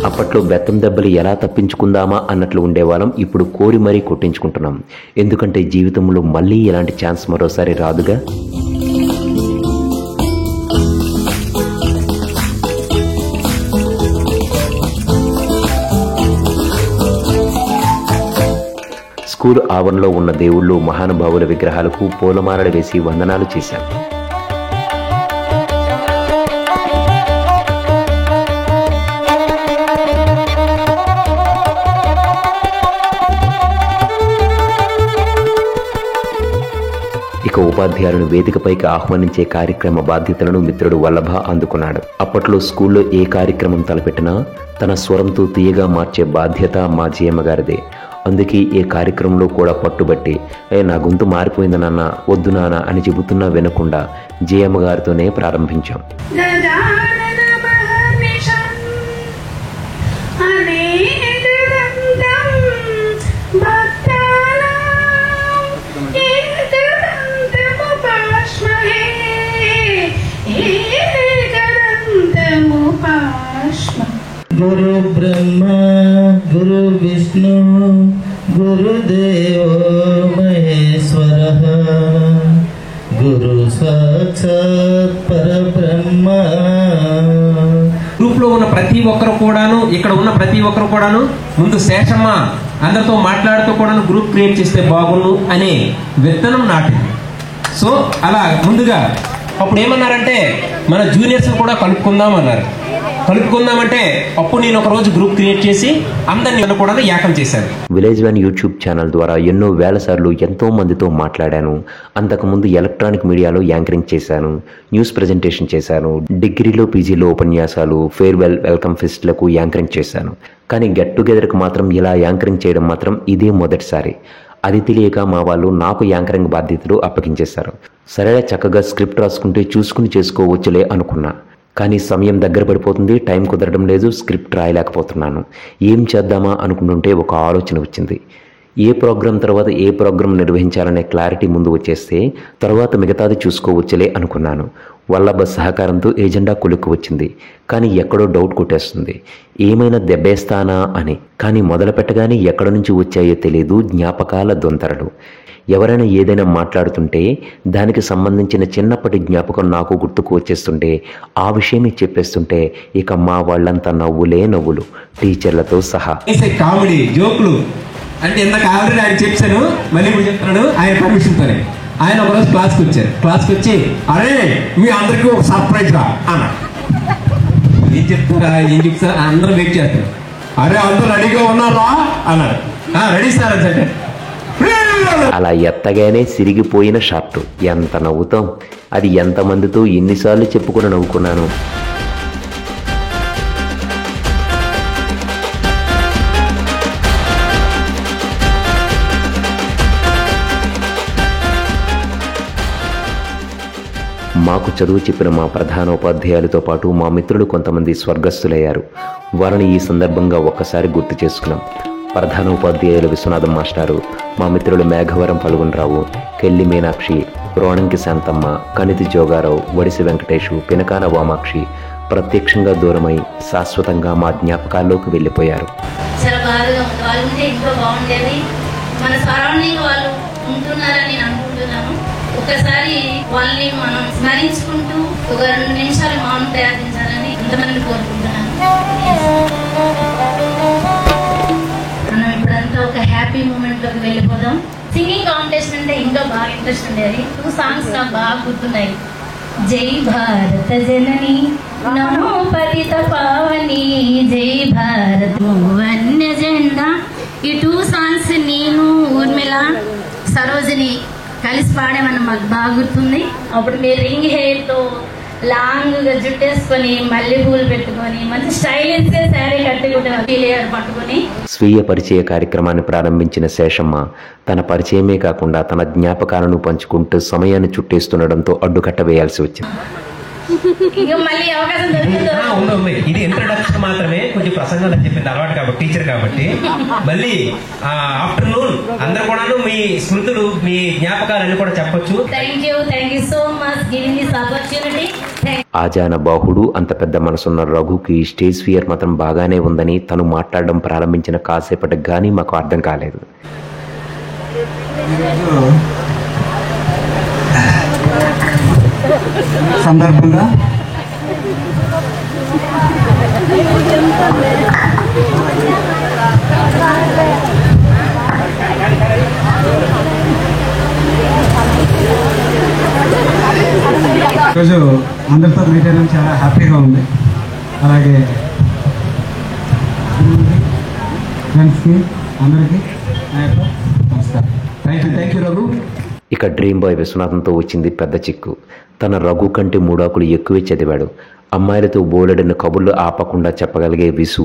అప్పట్లో బెత్తం దెబ్బలు ఎలా తప్పించుకుందామా అన్నట్లు ఉండేవాళ్ళం. ఇప్పుడు కోరి మరీ కొట్టించుకుంటున్నాం. ఎందుకంటే జీవితంలో మళ్ళీ ఇలాంటి ఛాన్స్ మరోసారి రాదుగా. స్కూల్ ఆవరణలో ఉన్న దేవుళ్ళు, మహానుభావుల విగ్రహాలకు పూలమాలలు వేసి వందనాలు చేశాం. ఇక ఉపాధ్యాయులను వేదికపైకి ఆహ్వానించే కార్యక్రమ బాధ్యతలను మిత్రుడు వల్లభ అందుకున్నాడు. అప్పట్లో స్కూల్లో ఏ కార్యక్రమం తలపెట్టినా తన స్వరంతో తీయగా మార్చే బాధ్యత మా జీయమ్మ గారిదే. అందుకే ఏ కార్యక్రమంలో కూడా పట్టుబట్టి నా గొంతు మారిపోయింది నాన్న, వద్దు నాన్న అని చెబుతున్నా వినకుండా జీయమ్మ గారితోనే ప్రారంభించాం. గురు బ్రహ్మ గురు విష్ణు గురుదేవో మహేశ్వరః గురు సాక్షాత్ పరబ్రహ్మ. గ్రూప్ లో ఉన్న ప్రతి ఒక్కరు కూడాను, ఇక్కడ ఉన్న ప్రతి ఒక్కరు కూడాను ముందు శేషమ్మ అందరితో మాట్లాడుతూ కూడాను గ్రూప్ క్రియేట్ చేస్తే బాగుండు అనే విత్తనం నాటింది. సో అలా ముందుగా అప్పుడు ఏమన్నారంటే మన జూనియర్స్ కూడా కలుపుకుందాం అన్నారు. కలుపుకుందామంటే అప్పుడు నేను ఒక రోజు గ్రూప్ క్రియేట్ చేసి అందరిని కూడా ఏకం చేశాను. విలేజ్ వ్యాన్ యూట్యూబ్ ఛానల్ ద్వారా ఎన్నో వేల సార్లు ఎంతో మందితో మాట్లాడాను. అంతకుముందు ఎలక్ట్రానిక్ మీడియాలో యాంకరింగ్ చేశాను, న్యూస్ ప్రజెంటేషన్ చేశాను, డిగ్రీలో పీజీలో ఉపన్యాసాలు, ఫేర్వెల్, వెల్కమ్ ఫెస్ట్లకు యాంకరింగ్ చేశాను. కానీ గెట్ టుగెదర్కి మాత్రం ఇలా యాంకరింగ్ చేయడం మాత్రం ఇదే మొదటిసారి. అది తెలియక మా వాళ్ళు నాకు యాంకరింగ్ బాధ్యతలు అప్పగించేశారు. సరే చక్కగా స్క్రిప్ట్ రాసుకుంటే చూసుకుని చేసుకోవచ్చులే అనుకున్నా. కానీ సమయం దగ్గర పడిపోతుంది, టైం కుదరడం లేదు, స్క్రిప్ట్ రాయలేకపోతున్నాను. ఏం చేద్దామా అనుకుంటుంటే ఒక ఆలోచన వచ్చింది. ఏ ప్రోగ్రాం తర్వాత ఏ ప్రోగ్రాం నిర్వహించాలనే క్లారిటీ ముందు వచ్చేస్తే తర్వాత మిగతాది చూసుకోవచ్చులే అనుకున్నాను. వల్లభ సహకారంతో ఏజెండా కొలుక్కు వచ్చింది. కానీ ఎక్కడో డౌట్ కొట్టేస్తుంది, ఏమైనా దెబ్బేస్తానా అని. కానీ మొదలు పెట్టగానే ఎక్కడ నుంచి వచ్చాయో తెలియదు జ్ఞాపకాల దొంతరలు. ఎవరైనా ఏదైనా మాట్లాడుతుంటే దానికి సంబంధించిన చిన్నప్పటి జ్ఞాపకం నాకు గుర్తుకు వచ్చేస్తుంటే ఆ విషయమే చెప్పేస్తుంటే ఇక మా వాళ్ళంతా నవ్వులే నవ్వులు, టీచర్లతో సహా. కామెడీ జోకులు అంటే ఇందాక ఆల్రెడీ ఆయన చెప్పాను, మళ్ళీ ఇప్పుడు చెప్తున్నాడు. ఆయన పర్మిషన్తోనే ఆయన ఒకరోజు క్లాస్కి వచ్చారు. క్లాస్కి వచ్చి అరే మీ అందరికీ ఒక సర్ప్రైజ్ రా అన్నాడు. ఏం చెప్తారా అందరూ వెయిట్ చేస్తారు. అరే అందరూ రెడీగా ఉన్నారా అన్నాడు. రెడీ సార్ అంటే అలా ఎత్తగానే సిరిగిపోయిన షార్ట్. ఎంత నవ్వుతాం, అది ఎంతమందితో ఎన్నిసార్లు చెప్పుకుని నవ్వుకున్నాను. మాకు చదువు చెప్పిన మా ప్రధాన ఉపాధ్యాయులతో పాటు మా మిత్రులు కొంతమంది స్వర్గస్థులయ్యారు. వారిని ఈ సందర్భంగా ఒక్కసారి గుర్తు చేసుకున్నాం. ప్రధాన ఉపాధ్యాయులు విశ్వనాథం మాస్టారు, మా మిత్రులు మేఘవరం పల్గొనరావు, కెల్లి మీనాక్షి, రోణంకి శాంతమ్మ, కనితి జోగారావు, వడిసి వెంకటేషు, పినకాన వామాక్షి ప్రత్యక్షంగా దూరమై శాశ్వతంగా మా జ్ఞాపకాల్లోకి వెళ్ళిపోయారు. చాలా బాధగా ఉంది. వాళ్ళు ఉంటే ఇంట్లో బాగుండేది. మన సరౌండింగ్ వాళ్ళు ఉంటున్నారని నేను అనుకుంటున్నాను. ఒకసారి వాళ్ళని మనం స్మరించుకుంటూ ఒక 2 నిమిషాలు మౌనం ప్రయత్నించాలని ఇంతమంది కోరుకుంటున్నాను. మనం ఇప్పుడంతా ఒక హ్యాపీ మూమెంట్ లోకి వెళ్ళిపోదాం. సింగింగ్ కాంపిటీషన్ అంటే ఇంకా బాగా ఇంట్రెస్ట్ ఉండేది. 2 సాంగ్స్ నాకు బాగా గుర్తున్నాయి. జై భారత జనని నమో పతిత పావని, జై భారత వన్య జెండా. ఈ 2 సాంగ్స్ నేను ఊర్మిళ సరోజిని కలిసి పాడేమని మాకు బాగా గుర్తుంది. అప్పుడు మీరు రింగ్ హెయిర్ తో లాంగ్ గా జుట్టేసుకొని మల్లె పూలు పెట్టుకొని మంచి స్టైలిష్ గా శారీ కట్టుకుంటే పట్టుకొని స్వీయ పరిచయ కార్యక్రమాన్ని ప్రారంభించిన శేషమ్మ తన పరిచయమే కాకుండా తన జ్ఞాపకాలను పంచుకుంటూ సమయాన్ని చుట్టేస్తుండడంతో అడ్డుకట్ట వేయాల్సి వచ్చింది. మళ్ళీ అవకాశం ఉంది. ఇది ఇంట్రడక్షన్ మాత్రమే, కొంచెం ప్రసంగం చెప్పింది అలవాటు కాబట్టి, టీచర్ కాబట్టి. మళ్ళీ ఆఫ్టర్నూన్ అందరు కూడా మీ స్మృతులు, మీ జ్ఞాపకాలన్నీ కూడా చెప్పొచ్చు. Thank you so much giving this opportunity. ఆజాన బాహుడు, అంత పెద్ద మనసున్న రఘుకి స్టేజ్ ఫియర్ మాత్రం బాగానే ఉందని తను మాట్లాడడం ప్రారంభించిన కాసేపటికి కానీ మాకు అర్థం కాలేదు. సందర్భంగా ఈరోజు అందరితో మీట్ అయ్యడం చాలా హ్యాపీగా ఉంది. అలాగే ఫ్రెండ్స్కి అందరికీ నమస్కారం. Thank you Raghu. ఇక డ్రీమ్ బాయ్ విశ్వనాథంతో వచ్చింది పెద్ద చిక్కు. తన రఘు కంటే 3 ఆకులు ఎక్కువే చదివాడు. అమ్మాయిలతో బోలెడిన కబుర్లు ఆపకుండా చెప్పగలిగే విసు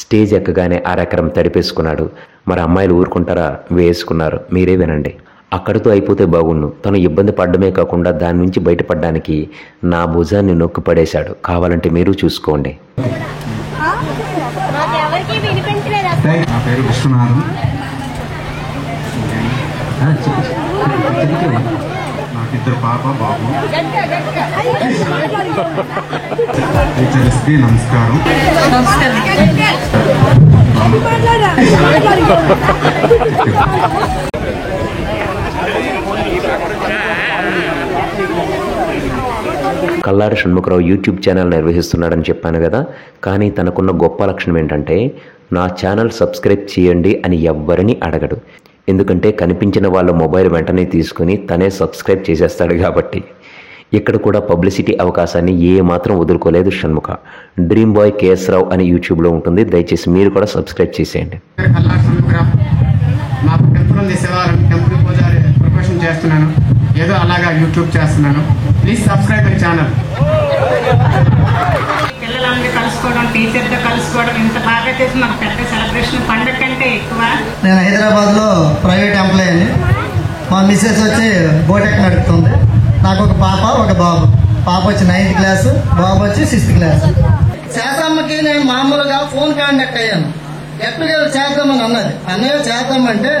స్టేజ్ ఎక్కగానే అరెకరం తడిపేసుకున్నాడు. మరి అమ్మాయిలు ఊరుకుంటారా? వేసుకున్నారు. మీరే వినండి. అక్కడితో అయిపోతే బాగుండు. తను ఇబ్బంది పడ్డమే కాకుండా దాని నుంచి బయటపడడానికి నా భుజాన్ని నొక్కి పడేశాడు. కావాలంటే మీరు చూసుకోండి. నా పేరు విశ్వనాథం. నాకు 2 పాప బాబు. టీచర్స్కి నమస్కారం. కల్లారి షణ్ముఖరావు యూట్యూబ్ ఛానల్ నిర్వహిస్తున్నాడని చెప్పాను కదా. కానీ తనకున్న గొప్ప లక్షణం ఏంటంటే నా ఛానల్ సబ్స్క్రైబ్ చేయండి అని ఎవ్వరిని అడగడు. ఎందుకంటే కనిపించిన వాళ్ళ మొబైల్ వెంటనే తీసుకుని తనే సబ్స్క్రైబ్ చేసేస్తాడు కాబట్టి. ఇక్కడ కూడా పబ్లిసిటీ అవకాశాన్ని ఏమాత్రం వదులుకోలేదు షణ్ముఖ. డ్రీమ్ బాయ్ కేఎస్ రావు అని యూట్యూబ్లో ఉంటుంది, దయచేసి మీరు కూడా సబ్స్క్రైబ్ చేసేయండి. మాకు టెంపుల్ ఉంది, శివారం టెంపుల్ పూజారి ప్రొఫెషన్ చేస్తున్నాను, ఏదో అలాగా యూట్యూబ్ చేస్తున్నాను. Please subscribe my channel. పిల్లలందరూ కలుసుకోవడం, టీచర్తో కలుసుకోవడం ఇంత బాగా చేసి మాకు పెద్ద సెలబ్రేషన్ పండుగ కంటే ఎక్కువ. నేను హైదరాబాద్లో ప్రైవేట్ ఎంప్లాయీ అండి. మా మిస్సెస్ వచ్చి బోటెక్ నడుపుతుంది. నాకు ఒక పాప ఒక బాబు. పాప వచ్చి 9th క్లాసు, బాబు వచ్చి 6th క్లాసు. చేతమ్మకి నేను మామూలుగా ఫోన్ కాంటాక్ట్ అయ్యాను. ఎప్పుడు చేద్దామని అన్నది. అన్నయ్య చేద్దామంటే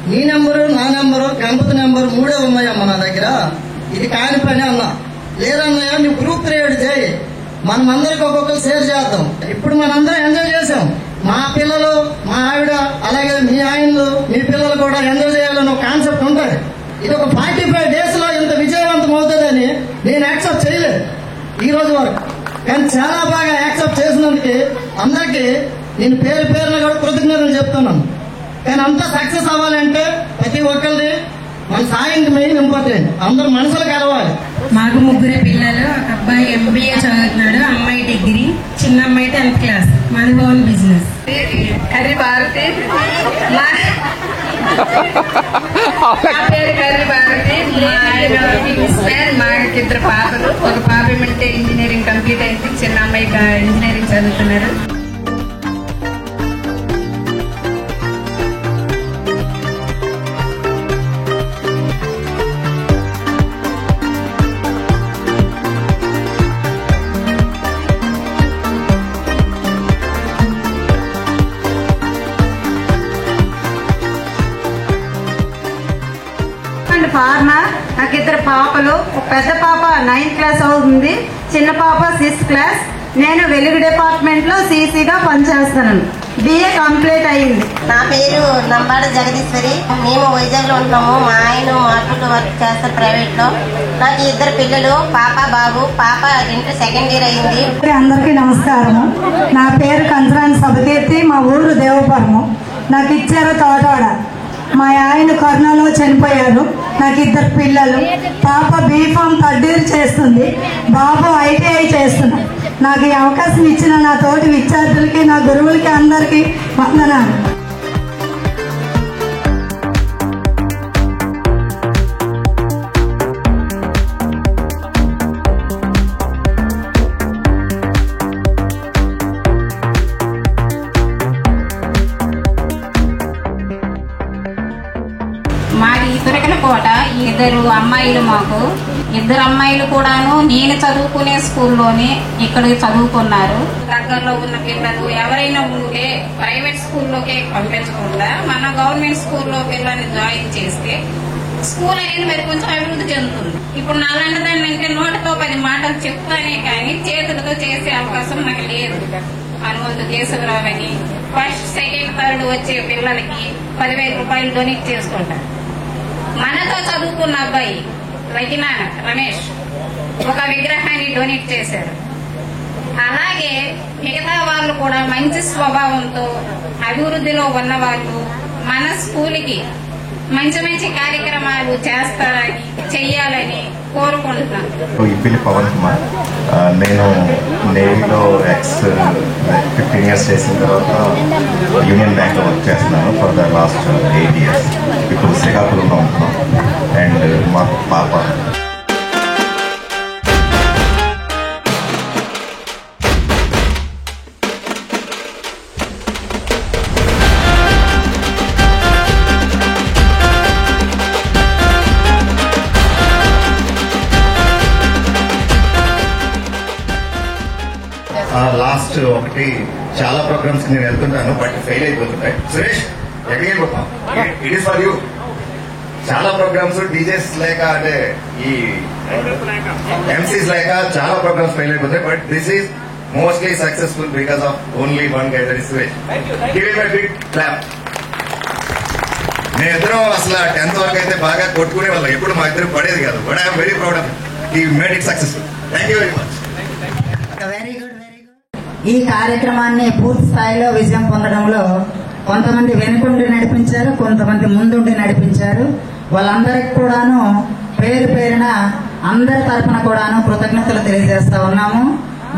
నీ నెంబరు నా నెంబరు గణపతి నెంబరు 3 ఉన్నాయమ్మ నా దగ్గర, ఇది కాని పని అన్నా. లేదన్నయ్య నువ్వు గ్రూప్ క్రియేట్ చేయి, మనం అందరికి ఒక్కొక్కరు షేర్ చేద్దాం. ఇప్పుడు మనందరం ఎంజాయ్ చేసాం. మా పిల్లలు, మా ఆవిడ, అలాగే మీ ఆయనలు, మీ పిల్లలు కూడా ఎంజాయ్ చేయాలని ఒక కాన్సెప్ట్ ఉంటుంది. ఇది ఒక 45 days లో ఇంత విజయవంతం అవుతుందని నేను యాక్సెప్ట్ చేయలేదు ఈ రోజు వరకు. కానీ చాలా బాగా యాక్సెప్ట్ చేసినందుకు అందరికీ నేను పేరు పేరున కూడా కృతజ్ఞతలు చెప్తున్నాను. కానీ అంతా సక్సెస్ అవ్వాలంటే ప్రతి ఒక్కరిది మన సాయం మెయిన్ ఇంపార్టెంట్. అందరు మనసులు కలవాలి. మాకు 3 పిల్లలు. ఒక అబ్బాయి MBA చదువుతున్నాడు, అమ్మాయి డిగ్రీ, చిన్న అమ్మాయి 10th క్లాస్. మాది ఓన్ బిజినెస్. కర్రీ భారతి, నా పేరు కర్రీ భారతి. మాకు 2 పాపలు. ఒక పాప ఏమంటే ఇంజనీరింగ్ కంప్లీట్ అయింది, చిన్న అమ్మాయి ఇంజనీరింగ్ చదువుతున్నారు. ఫార్మర్. నాకు 2 పాపలు. పెద్ద పాప 9th క్లాస్ అవుతుంది, చిన్న పాప 6th క్లాస్. నేను వెలుగు డిపార్ట్మెంట్ లో CCగా పనిచేస్తున్నాను. BA కంప్లీట్ అయ్యింది. నా పేరు నంబాడ జగదీశ్వరి. మేము వైజాగ్ లో ఉంటాము. మా ఆయన మార్కెట్ వర్క్ చేస్తారు ప్రైవేట్ లో. నాకు 2 పిల్లలు, పాప బాబు. పాప ఇంటర్ 2nd ఇయర్ అయింది. అందరికీ నమస్కారము. నా పేరు కంచరాని సభకీర్తి. మా ఊరు దేవపురము. నాకు ఇచ్చారు తోటవాడ. మా ఆయన కరోనాలో చనిపోయారు. నాకు 2 పిల్లలు. పాప B.Pharm 3rd year చేస్తుంది, బాబు ITI చేస్తున్నాడు. నాకు ఈ అవకాశం ఇచ్చిన నా తోటి విద్యార్థులకి, నా గురువులకి అందరికీ వందనాలు. మాది తురకలకోట. 2 అమ్మాయిలు. మాకు 2 అమ్మాయిలు కూడాను నేను చదువుకునే స్కూల్లోనే ఇక్కడ చదువుకున్నారు. దగ్గరలో ఉన్న పిల్లలు ఎవరైనా ఉంటే ప్రైవేట్ స్కూల్లోకే పంపించకుండా మన గవర్నమెంట్ స్కూల్లో పిల్లల్ని జాయిన్ చేస్తే స్కూల్ అనేది మరి కొంచెం అభివృద్ధి చెందుతుంది. ఇప్పుడు నాలాంటి దాన్ని అంటే నోటితో 10 మాటలు చెప్తానే కానీ చేతులతో చేసే అవకాశం నాకు లేదు. హనుమంతు కేశవరావు అని 1st, 2nd, 3rd వచ్చే పిల్లలకి 10,000 రూపాయలు డొనేట్ చేసుకుంటారు. మనతో చదువుకున్న అబ్బాయి రకినాన రమేష్ ఒక విగ్రహాన్ని డొనేట్ చేశారు. అలాగే మిగతా వాళ్ళు కూడా మంచి స్వభావంతో అభివృద్ధిలో ఉన్న వాళ్ళు మన స్కూల్కి మంచి మంచి కార్యక్రమాలు చేస్తారని, చెయ్యాలని కోరుకుంటున్నాను. ఇప్పిలి పవన్ కుమార్. నేను నేవీలో 15 years చేసిన తర్వాత యూనియన్ బ్యాంక్లో వర్క్ చేస్తున్నాను ఫర్ ద లాస్ట్ 8 years. ఇప్పుడు శ్రీకాకుళంలో ఉంటున్నాం. అండ్ మాకు పాప. లాస్ట్ ఒకటి చాలా ప్రోగ్రామ్స్ నేను వెళ్తుంటాను, బట్ ఫెయిల్ అయిపోతుంటాయి. సురేష్ ఎక్కడికి వెళ్ళిపోతాం? It is for you. చాలా ప్రోగ్రామ్స్ డీజేస్ లేక, అంటే ఈ MCs లేక చాలా ప్రోగ్రామ్స్ ఫెయిల్ అయిపోతాయి. But this is mostly successful because of only one guy, that is Suresh. Give him a big clap. మేమిద్దరం అసలు 10th వరకు అయితే బాగా కొట్టుకునే వాళ్ళం. ఎప్పుడు మా ఇద్దరు పడేది కాదు. But I'm very proud of he made it successful. Thank you very much. ఈ కార్యక్రమాన్ని పూర్తి స్థాయిలో విజయం పొందడంలో కొంతమంది వెనుకుండి నడిపించారు, కొంతమంది ముందుండి నడిపించారు. వాళ్ళందరికి కూడాను పేరు పేరున అందరి తరఫున కూడాను కృతజ్ఞతలు తెలియజేస్తా ఉన్నాము.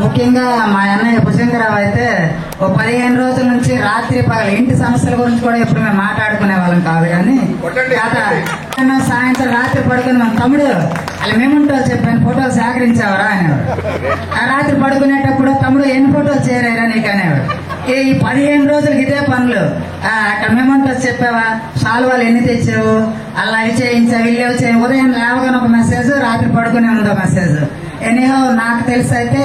ముఖ్యంగా మా అన్నయ్య భుజంగరావు అయితే ఓ 15 రోజుల నుంచి రాత్రి పగలు ఇంటి సమస్యల గురించి కూడా ఎప్పుడు మేము మాట్లాడుకునే వాళ్ళం కాదు. కానీ సాయంత్రం రాత్రి పడుకుని మన తమ్ముడు అలా మేముంటో చెప్పాను ఫోటోలు సేకరించావరా అనేవాడు. ఆ రాత్రి పడుకునేటప్పుడు తమ్ముడు ఎన్ని ఫోటోలు చేరారా నీకు అనేవాడు. ఈ 15 రోజులకి ఇదే పనులు. అక్కడ మేముంటో చెప్పావా, శాలువాలు ఎన్ని తెచ్చావు, అలా అవి చేయించావు, ఇల్లు చేయి. ఉదయం లేవగానే ఒక మెసేజ్, రాత్రి పడుకునే ఉందో మెసేజ్. ఎనీహో నాకు తెలిసి అయితే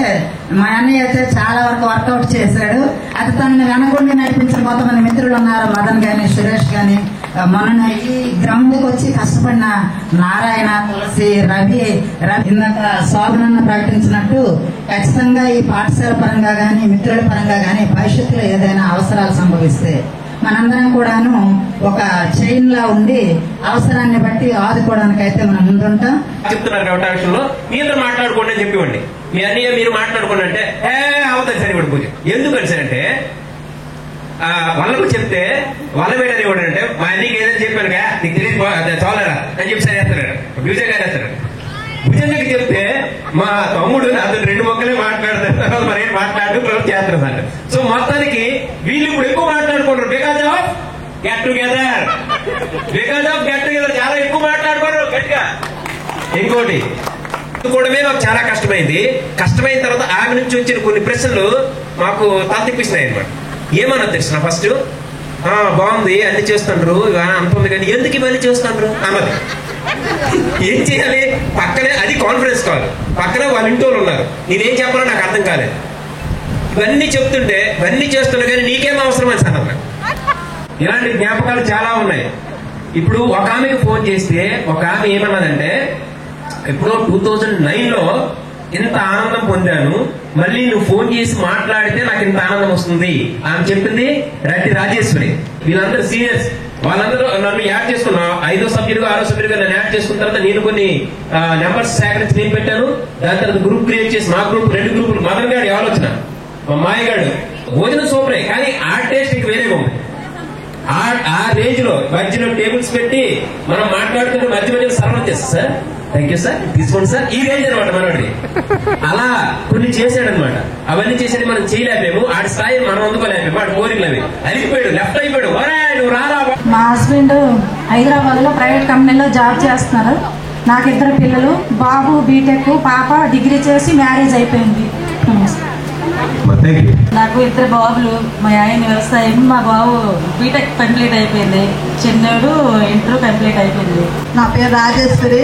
మా అన్నయ్య అయితే చాలా వరకు వర్కౌట్ చేశాడు. అది తనని వెనకుండి నడిపించిన కొంతమంది మిత్రులు ఉన్నారు, మదన్ గాని సురేష్ గాని. మొన్న ఈ గ్రౌండ్ కి వచ్చి కష్టపడిన నారాయణ, తులసి, రవి ఇందాక శోభనన్న ప్రకటించినట్టు ఖచ్చితంగా ఈ పాఠశాల పరంగా గాని మిత్రుల పరంగా గాని భవిష్యత్తులో ఏదైనా అవసరాలు సంభవిస్తే మనందరం కూడాను ఒక చైన్ లా ఉండి అవసరాన్ని బట్టి ఆదుకోవడానికి అయితే మనం ముందుంటాం. చెప్తున్నారు కాబట్టి ఆ విషయంలో మీతో మాట్లాడుకోండి అని చెప్పివ్వండి. మీ అన్నయ్య మీరు మాట్లాడుకోండి అంటే అవతల సరిపడి పూజ. ఎందుకని సార్ అంటే వాళ్ళకు చెప్తే వాళ్ళ మీద ఇవ్వడం అంటే మా అన్నయ్యకి ఏదైనా చెప్పాను కదా నీకు తెలియదు చాలరా అని చెప్పి సరే వేస్తాడు, భుజంగా వేస్తాడు. భుజంగాకి చెప్తే మా తమ్ముడు నాతో 2 మొక్కలే మాట్లాడతారు, తర్వాత మరి మాట్లాడుతూ ప్రవృత్తి చేస్తారు సార్. సో మొత్తానికి వీళ్ళు ఇప్పుడు ఎక్కువ మాట్లాడుకుంటారు బికాజ్ ఆఫ్ గెట్ టుగెదర్. చాలా ఎక్కువ మాట్లాడుకోరు గట్టిగా. ఇంకోటి కూడా నాకు చాలా కష్టమైన తర్వాత ఆమె నుంచి వచ్చిన కొన్ని ప్రశ్నలు మాకు తలతిప్పిస్తున్నాయి అనమాట. ఏమన్నా తెలిసిన ఫస్ట్ బాగుంది అన్ని చేస్తుండ్రు అంత ఉంది కానీ ఎందుకు ఇవన్నీ చేస్తుండ్రు అన్నది. ఏం చేయాలి? పక్కనే అది కాన్ఫరెన్స్ కాల్, పక్కనే వాళ్ళ ఇంటి వాళ్ళు ఉన్నారు. నేనేం చెప్పాలో నాకు అర్థం కాలేదు. ఇవన్నీ చెప్తుంటే ఇవన్నీ చేస్తున్నా కానీ నీకేం అవసరం అని సార్ అన్నారు. ఇలాంటి జ్ఞాపకాలు చాలా ఉన్నాయి. ఇప్పుడు ఒక ఆమెకి ఫోన్ చేస్తే ఒక ఆమె ఏమన్నదంటే ఎప్పుడో 2009లో ఇంత ఆనందం పొందాను, మళ్ళీ నువ్వు ఫోన్ చేసి మాట్లాడితే నాకు ఇంత ఆనందం వస్తుంది ఆమె చెప్పింది. రెడ్డి రాజేశ్వరి. వీళ్ళందరూ సీనియర్స్, వాళ్ళందరూ నన్ను యాడ్ చేసుకున్నా 5వ సభ్యుడిగా 6వ సభ్యుడిగా నన్ను యాడ్ చేసుకున్న తర్వాత నేను కొన్ని నెంబర్స్ సేకరించి నేను పెట్టాను. దాని తర్వాత గ్రూప్ క్రియేట్ చేసి మా గ్రూప్ 2 గ్రూపులు. మదన్ గాడి ఆలోచన, మా మాయగాడు భోజనం సూపరే కానీ ఆ టేస్ట్ ఇంక వేరేగా ఉంది. ఆ రేంజ్ లో మధ్యలో టేబుల్స్ పెట్టి మనం మాట్లాడుతుంటే మధ్యలో సర్వం చేస్తాం సార్, థ్యాంక్ యూ సార్, తీసుకోండి సార్, ఈ రేంజ్ అనమాట మనోడి. అలా కొన్ని చేశాడనమాట. అవన్నీ చేసేది మనం చేయలేకపోయాము, ఆడి స్థాయి మనం అందుకోలేకపోయాము. వాడు కోరికలు అవి అలిగిపోయాడు, లెఫ్ట్ అయిపోయాడు. నువ్వు రారా. మా హస్బెండ్ హైదరాబాద్ లో ప్రైవేట్ కంపెనీలో జాబ్ చేస్తున్నారు. నాకు 2 పిల్లలు, బాబు బీటెక్, పాప డిగ్రీ చేసి మ్యారేజ్ అయిపోయింది. నాకు 2 బాబులు, మా ఆయన వ్యవసాయం, మా బాబు బీటెక్ కంప్లీట్ అయిపోయింది, చిన్నోడు ఇంటర్ కంప్లీట్ అయిపోయింది. నా పేరు రాజేశ్వరి,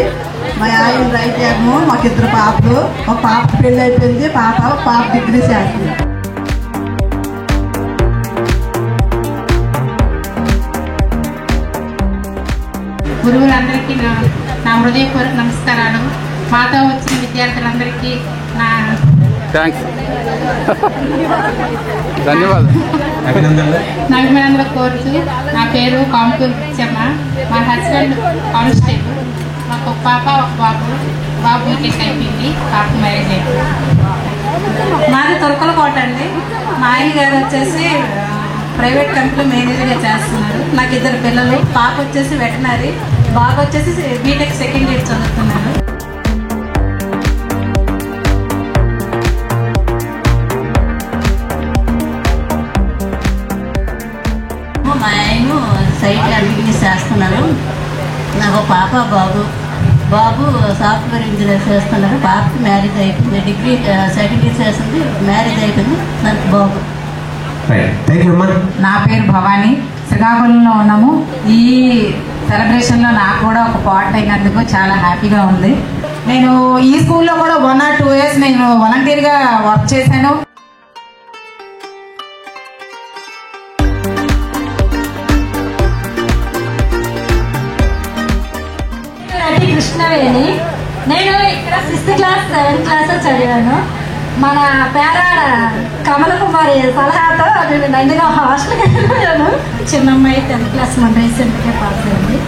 మా ఆయన రైట్ ఏమో. మాకు 2 పాపలు, ఒక పాప పెళ్లి అయిపోయింది, పాప డిగ్రీ చేస్తుంది. గురువులందరికీ నా హృదయపూర్వక నమస్కారాలు. మాతో వచ్చిన విద్యార్థులందరికీ నా థ్యాంక్స్, ధన్యవాదాలు, అభినందనలు కోరుతూ. నా పేరు కాంపూర్ శర్మ, మా హస్బెండ్ కానిస్టేబుల్, మాకు ఒక పాప ఒక బాబు బీటెక్ అయిపోయింది, పాప మ్యారేజ్ అయిపోయింది. మాది తొరకలకోట అండి. మా ఆయన గారు వచ్చేసి ప్రైవేట్ కంపెనీ మేనేజర్గా చేస్తున్నారు. నాకు 2 పిల్లలు, పాప వచ్చేసి వెటనరీ, బాబు వచ్చేసి బీటెక్ సెకండ్ ఇయర్ చదువుతున్నారు. మా ఆయన సైట్ బిజినెస్ చేస్తున్నారు. నాకు పాప బాబు సాఫ్ట్వేర్ ఇంజనీర్ చేస్తున్నారు. పాపకి మ్యారేజ్ అయిపోయింది, డిగ్రీ సెకండ్ ఇయర్ చేస్తుంది, మ్యారేజ్ అయిపోయింది. నాకు బాబు. నా పేరు భవానీ, శ్రీకాకుళంలో ఉన్నాము. ఈ సెలబ్రేషన్ లో నాకు కూడా ఒక పార్ట్ అయినందుకు చాలా హ్యాపీగా ఉంది. నేను ఈ స్కూల్లో కూడా 1 or 2 years నేను వాలంటీర్ గా వర్క్ చేశాను. కృష్ణవేణి. నేను ఇక్కడ 6th క్లాస్ 7th క్లాస్ చదివాను. మన పేరాడ కమల కుమారి సలహాతో నేను హాస్టల్కి వెళ్ళిపోయాను. చిన్నమ్మాయి 10th క్లాస్ మన రీసెంట్గా పాస్ అయింది.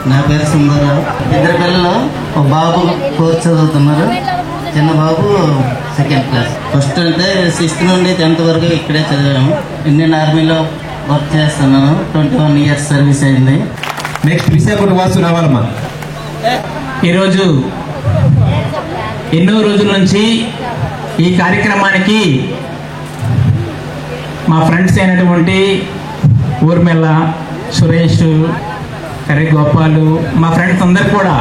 నా పేరు సుందరరావు. ఇద్దరు పిల్లలు, ఒక బాబు 4th చదువుతున్నారు, చిన్న బాబు 2nd క్లాస్. ఫస్ట్ అంటే 6th నుండి 10th వరకు ఇక్కడే చదివాము. ఇండియన్ ఆర్మీలో వర్క్ చేస్తున్నాను. 21 years సర్వీస్ అయింది. నెక్స్ట్ విశాఖపట్నం వాసు రావాలమ్మా. ఈరోజు ఎన్నో రోజుల నుంచి ఈ కార్యక్రమానికి మా ఫ్రెండ్స్ అయినటువంటి ఊర్మెల్ల, సురేష్, కర్రీ గోపాలు, మా ఫ్రెండ్స్ అందరు కూడా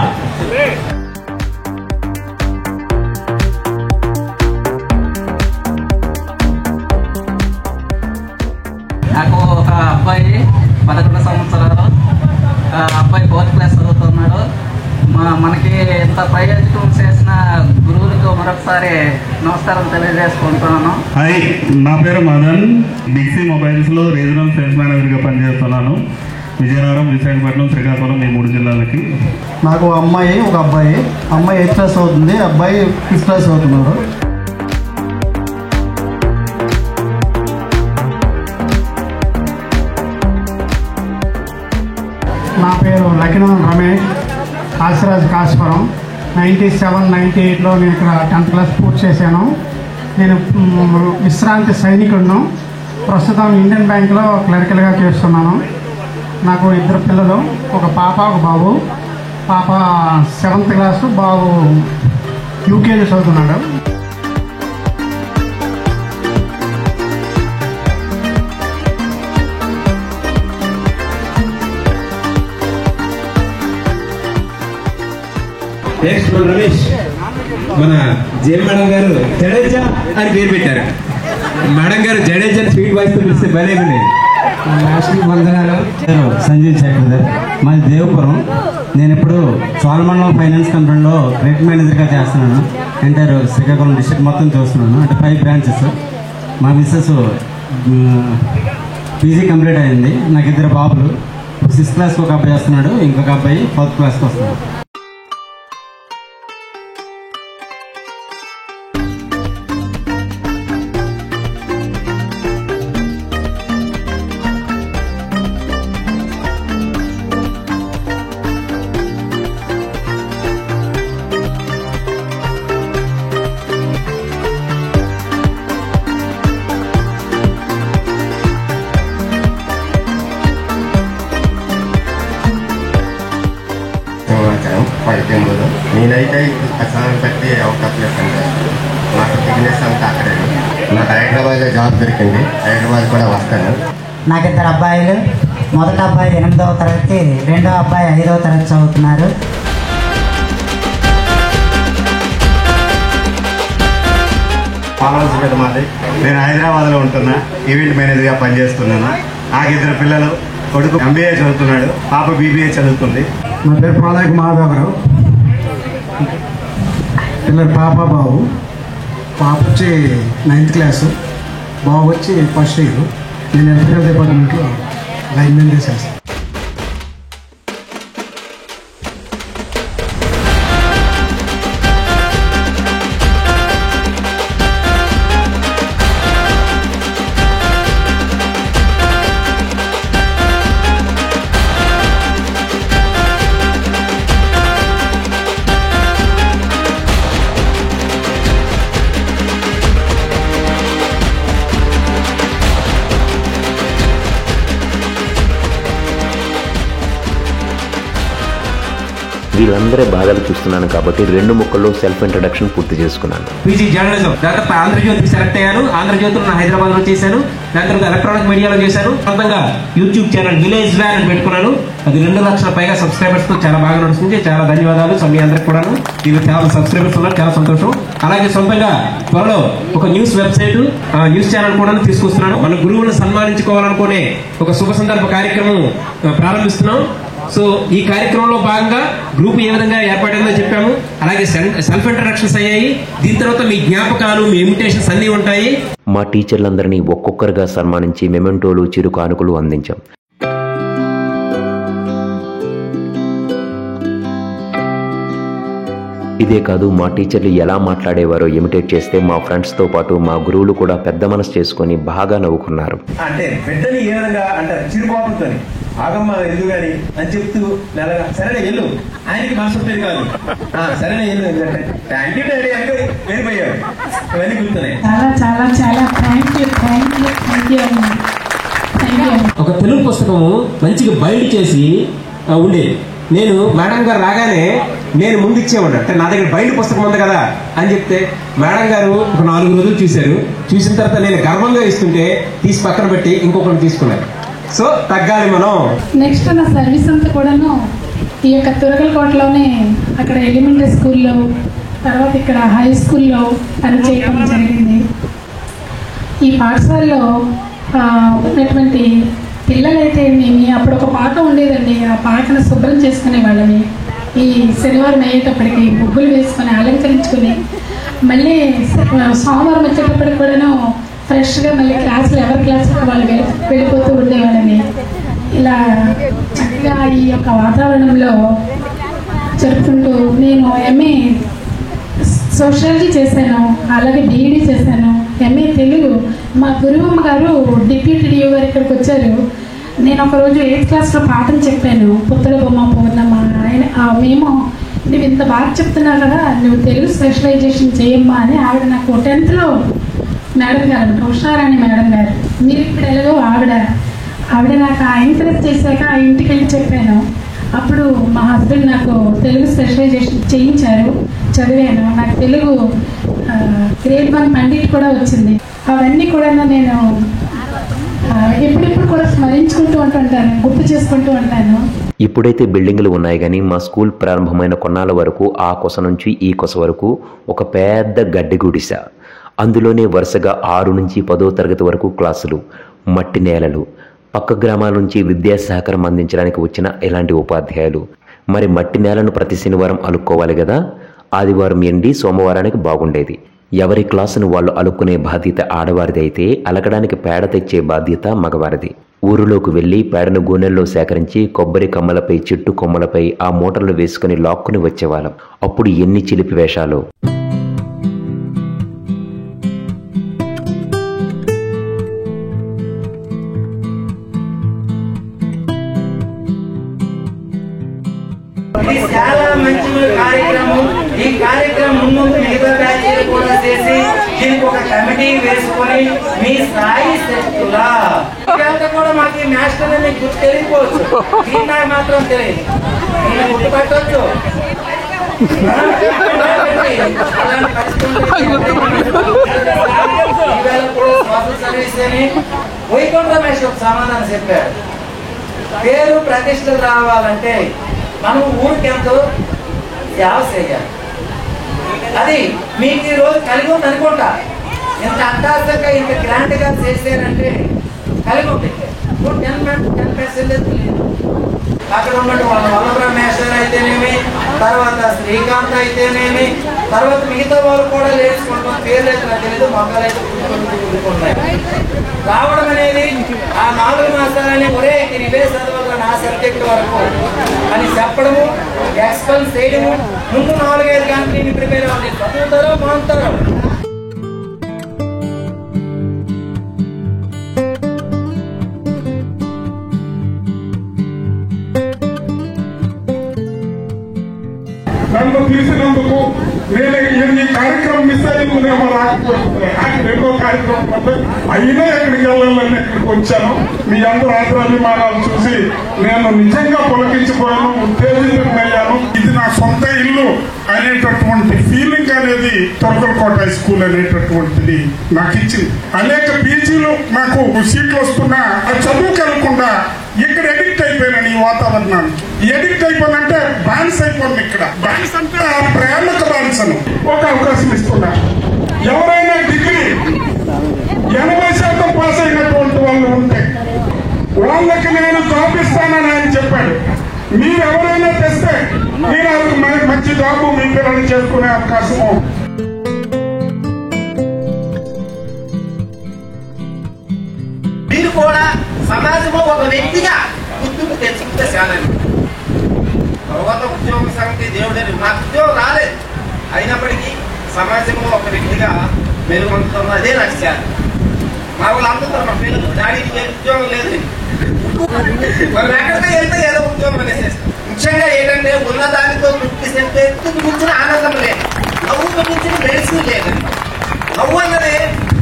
నాకు ఒక అబ్బాయి 11 సంవత్సరాలు, అబ్బాయి 4th క్లాస్ చదువుతున్నాడు. మనకి ఇంత ప్రయోజనం చేసిన గురువులకు మరొకసారి నమస్కారం తెలియజేసుకుంటున్నాను. హాయ్, నా పేరు మదన్. డిక్సీ మొబైల్స్లో రీజనల్ సేల్స్ మేనేజర్గా పనిచేస్తున్నాను. విజయనగరం, విశాఖపట్నం, శ్రీకాకుళం ఈ 3 జిల్లాలకి. నాకు అమ్మాయి, ఒక అబ్బాయి. అమ్మాయి 8th క్లాస్ అవుతుంది, అబ్బాయి 5th క్లాస్ అవుతున్నాడు. నా పేరు లక్ష్మణ్ రమేష్, కాశీరాజు కాశీపురం. 97, 98లో నేను ఇక్కడ 10th క్లాస్ పూర్తి చేశాను. నేను విశ్రాంతి సైనికుడును. ప్రస్తుతం ఇండియన్ బ్యాంక్లో క్లరికల్గా చేస్తున్నాను. నాకు 2 పిల్లలు, ఒక పాప, ఒక బాబు. పాప 7th క్లాసు, బాబు యూకేజీ చదువుతున్నాడు. నెక్స్ట్ మన రమేష్, మన జేఎం మేడం గారు జడేజా అని పేరు పెట్టారు. మేడం గారు జడేజా స్వీట్ వాయిస్ తో పిలిస్తే భలే ఉన్నాయి. వందనాలు. సంజయ్ చక్రధర్, మాది దేవపురం. నేను ఇప్పుడు చోళమండలం ఫైనాన్స్ కంపెనీలో క్రెడిట్ మేనేజర్గా చేస్తున్నాను. ఎంటైర్ శ్రీకాకుళం డిస్ట్రిక్ట్ మొత్తం చూస్తున్నాను, అంటే 5 బ్రాంచెస్. మా మిస్సెస్ పీజీ కంప్లీట్ అయింది. నాకు 2 బాబులు. 6th క్లాస్కి ఒక అబ్బాయి వస్తున్నాడు, ఇంకొక అబ్బాయి 4th క్లాస్కి వస్తున్నాడు. నేనైతే ప్రసాదం పెట్టి అవకాశం పనిచేస్తాను. నాకు బిజినెస్ అంతా అక్కడే. నాకు హైదరాబాద్లో జాబ్ దొరికింది, హైదరాబాద్ కూడా వస్తాను. నాకు 2 అబ్బాయిలు. మొదటి అబ్బాయి 8వ తరగతి, రెండో అబ్బాయి 5వ తరగతి చదువుతున్నారు. ఫాలోవర్స్ మీద మాది. నేను హైదరాబాద్లో ఉంటున్నా, ఈవెంట్ మేనేజర్గా పనిచేస్తున్నాను. నాకు 2 పిల్లలు, కొడుకు MBA చదువుతున్నాడు, పాప BBA చదువుతుంది. నా పేరు పాలాయక మాధవరావు. పిల్లలు పాప, బాబు. పాప వచ్చి 9th క్లాసు, బాబు వచ్చి 1st ఇయర్. నేను ఎలక్ట్రికల్ డిపార్ట్మెంట్లో లైన్మెన్ చేసేస్తాను. వీళ్ళందరి బాధలు చూస్తున్నాను కాబట్టి 2 ముక్కల్లో సెల్ఫ్ ఇంట్రడక్షన్ పూర్తి చేసుకున్నాను. పీజీ జర్నలిజం, దాని తర్వాత ఆంధ్రజ్యోతికి సెలెక్ట్ అయ్యాను. ఆంధ్రజ్యోతిలో నా హైదరాబాద్ లో చేశాను. దాని తర్వాత ఎలక్ట్రానిక్ మీడియాలో చేశాను. సొంతంగా యూట్యూబ్ ఛానల్ విలేజ్ వ్యాన్ అని పెట్టుకున్నాను. అది 2 లక్షల పైగా సబ్స్క్రైబర్స్ తో చాలా బాగా నడుస్తుంది. చాలా ధన్యవాదాలు మీ అందరికి కూడాను. దీనికి చాలా సబ్స్క్రైబర్స్ ఉన్నారు, చాలా సంతోషం. అలాగే సొంతంగా త్వరలో ఒక న్యూస్ వెబ్సైట్, న్యూస్ ఛానల్ కూడా తీసుకొస్తున్నాను. మన గురువులను సన్మానించుకోవాలనుకునే ఒక శుభ సందర్భ కార్యక్రమం ప్రారంభిస్తున్నాం. సో ఈ కార్యక్రమంలో భాగంగా గ్రూప్ ఏ విధంగా ఏర్పడిందో చెప్పాము. అలాగే సెల్ఫ్ ఇంట్రడక్షన్స్ అయ్యాయి. దీని తర్వాత మీ జ్ఞాపకాలు, మీ ఇన్విటేషన్స్ అన్ని ఉంటాయి. మా టీచర్లందరినీ ఒక్కొక్కరుగా సన్మానించి మెమెంటోలు, చిరు కానుకలు అందించాం. ఇదే కాదు, మా టీచర్లు ఎలా మాట్లాడేవారో ఇమిటేట్ చేస్తే మా ఫ్రెండ్స్తో పాటు మా గురువులు కూడా పెద్ద మనసు చేసుకొని బాగా నవ్వుకున్నారు. అంటే బిడ్డని ఏ విధంగా అంటే చిరుబాబుతో ఆగమ్మా ఎందుకు గాని అని చెప్తూ నెలగా సరేనే వెళ్ళు, ఆయనకి మనసు ఉంటుంది కాదు, సరేనే వెళ్ళు ఎందుకంటే థ్యాంక్ యూ డాడీ అంటే వెళ్ళిపోయాడు. ఇవన్నీ గుర్తున్నాయి. చాలా చాలా చాలా thank you thank you thank you అమ్మా. ఒక తెలుగు పుస్తకం మంచిగా బైండ్ చేసి ఉండేది. నేను మేడం గారు రాగానే నేను ముందు ఇచ్చేవాడు, అంటే నా దగ్గర బైండ్ పుస్తకం ఉంది కదా అని చెప్తే మేడం గారు ఒక 4 రోజులు చూశారు. చూసిన తర్వాత నేను గర్వంగా ఇస్తుంటే తీసి పక్కన పెట్టి ఇంకొకటి తీసుకున్నాను. సో తగ్గాలి మనం. నెక్స్ట్ నా సర్వీస్ అంతా కూడాను ఈ యొక్క తురగలకోటలోనే అక్కడ ఎలిమెంటరీ స్కూల్లో, తర్వాత ఇక్కడ హై స్కూల్లో పని చేయడం జరిగింది. ఈ పాఠశాలలో ఉన్నటువంటి పిల్లలైతే మేము అప్పుడు ఒక పాక ఉండేదండి, ఆ పాకను శుభ్రం చేసుకునే వాళ్ళని. ఈ శనివారం అయ్యేటప్పటికి ముగ్గులు వేసుకొని అలంకరించుకొని మళ్ళీ సోమవారం వచ్చేటప్పటికి కూడాను ఫ్రెష్గా మళ్ళీ క్లాసులు ఎవరి క్లాసులకు వాళ్ళు వెళ్ళిపోతూ ఉండేవాళ్ళని. ఇలా చక్కగా ఈ యొక్క వాతావరణంలో జరుపుకుంటూ నేను ఎంఏ సోషాలజీ చేశాను, అలాగే బీఈడీ చేశాను, ఎంఏ తెలుగు. మా గురువమ్మ గారు డిప్యూటీ డిఓ గారు ఇక్కడికి వచ్చారు. నేను ఒకరోజు 8th క్లాస్లో పాఠం చెప్పాను, పుత్తల బొమ్మ పూర్ణమ్మ. ఆయన మేము నువ్వు ఇంత బాగా చెప్తున్నావు కదా, నువ్వు తెలుగు స్పెషలైజేషన్ చేయమ్మా అని ఆవిడ నాకు 10th మేడం గారు, ఉషారాణి మేడం గారు, మీరు ఇప్పుడు ఎలాగో ఆవిడ నాకు ఎంకరేజ్ చేశాక ఆ ఇంటికి వెళ్ళి చెప్పాను. అప్పుడు మా హస్బెండ్ నాకు తెలుగు స్పెషలైజేషన్ చేయించారు, చదివాను. నాకు తెలుగు గ్రేడ్ 1 పండిట్ కూడా వచ్చింది. అవన్నీ కూడా నేను ఎప్పుడెప్పుడు కూడా స్మరించుకుంటూ ఉంటుంటాను, గుర్తు చేసుకుంటూ ఉంటాను. ఇప్పుడైతే బిల్డింగులు ఉన్నాయి కానీ మా స్కూల్ ప్రారంభమైన కొన్నాళ్ళ వరకు ఆ కొస నుంచి ఈ కొస వరకు ఒక పెద్ద గడ్డి గుడిస. అందులోనే వరుసగా 6 నుంచి 10వ తరగతి వరకు క్లాసులు, మట్టి నేలలు, పక్క గ్రామాల నుంచి విద్యా సహకారం అందించడానికి వచ్చిన ఇలాంటి ఉపాధ్యాయులు. మరి మట్టి నేలను ప్రతి శనివారం అలుక్కోవాలి కదా, ఆదివారం ఎండి సోమవారానికి బాగుండేది. ఎవరి క్లాసును వాళ్ళు అలుక్కునే బాధ్యత ఆడవారిది అయితే అలకడానికి పేడ తెచ్చే బాధ్యత మగవారిది. ఊరిలోకి వెళ్లి పేడను గూనెల్లో సేకరించి కొబ్బరి కమ్మలపై, చెట్టు కొమ్మలపై ఆ మూటలు వేసుకుని లాక్కుని వచ్చేవాళ్ళం. అప్పుడు ఎన్ని చిలిపి వేషాలు. చాలా మంచి కార్యక్రమం. ఈ కార్యక్రమం ముందు మిగతా బ్యాచ్ కూడా చేసి దీనికి ఒక కమిటీ వేసుకొని మీ స్థాయి శక్తులా కూడా మాకు నేషనల్ అని గుర్తు తెలియకపోవచ్చు, నాకు మాత్రం తెలియదు. నేను గుర్తుపట్టవచ్చు. సోషల్ సర్వీస్ అని వైకుంఠ రమేష్ ఒక సమాధానం చెప్పారు. పేరు ప్రతిష్టలు రావాలంటే మనం ఊరికి ఎంతో సేవ చేయాలి. అది మీకు ఈ రోజు కలిగి ఉంది అనుకుంటా. ఇంత అట్టాసంగా ఇంత గ్రాండ్ గా చేశారంటే కలిగి ఉంది. 10% లేదు. అక్కడ ఉన్నట్టు వాళ్ళ వల్లభ్రమేశ్వర్ అయితేనేమి, తర్వాత శ్రీకాంత్ అయితేనేమి, తర్వాత మిగతా వాళ్ళు కూడా లేచుకుంటాం. పేర్లు అయితే నాకు తెలియదు, మొక్కలు అయితే కూడుకున్నాయి. రావడం అనేది ఆ 4 మాసాలని ఒరే ఇవే చదవాలి నా సబ్జెక్ట్ వరకు అని చెప్పడము, ఎక్స్పెల్ చేయడము. ముందు 4-5 గంటలు నేను ప్రిపేర్ అవ్వాలి. చదువుతారో మానుతారో. నన్ను పిలిచినందుకు నేను ఈ కార్యక్రమం మిస్ అయ్యిందేమో రాకపోతే రెండో కార్యక్రమం అయినా ఎక్కడికి వెళ్ళాలని ఇక్కడికి వచ్చాను. మీ అందరూ ఆదరాభిమానాలు చూసి నేను నిజంగా పులకించిపోయాను, ఉత్తేజితమయ్యాను. ఇది నా సొంత ఇల్లు అనేటటువంటి ఫీలింగ్ అనేది తొరకలకోట హై స్కూల్ అనేటటువంటిది నాకు ఇచ్చింది. అనేక పీజీలు నాకు సీట్లు వస్తున్నా అది చదువుకెళ్ళకుండా ఇక్కడ ఎడిక్ట్ అయిపోయాను. ఈ వాతావరణానికి ఎడిక్ట్ అయిపోయినంటే బానిస అయిపోయింది. ఇక్కడ బానిస అంటే ఆ ప్రేమకు బానిసను. ఒక అవకాశం ఇస్తున్నా. ఎవరైనా డిగ్రీ 80% పాస్ అయినటువంటి వాళ్ళు ఉంటే వాళ్ళకి నేను జాబ్ ఇస్తానని ఆయన చెప్పాడు. మీరు ఎవరైనా తెస్తే నేను మంచి జాబు మీ పిల్లలు చేసుకునే అవకాశము. మీరు కూడా సమాజంలో ఒక వ్యక్తిగా గుర్తింపు తెచ్చుకుంటే చాలండి. తర్వాత ఉద్యోగ సంగతి దేవుడే. నాకు ఉద్యోగం రాలేదు, అయినప్పటికీ సమాజంలో ఒక వ్యక్తిగా మెరుగుపడుతున్నదే నాకు చాలా. మా వాళ్ళు అందుతారు, మా పిల్లలు డాడీకి ఉద్యోగం లేదు, మనం ఎక్కడికి వెళ్తే ఏదో ఉద్యోగం అనేసేస్తాం. ముఖ్యంగా ఏంటంటే ఉన్న దానితో తృప్తి చెందితే మించిన ఆనందం లేదు, నవ్వుతో మించిన మెడిసిన్ లేదు. నవ్వు అన్నది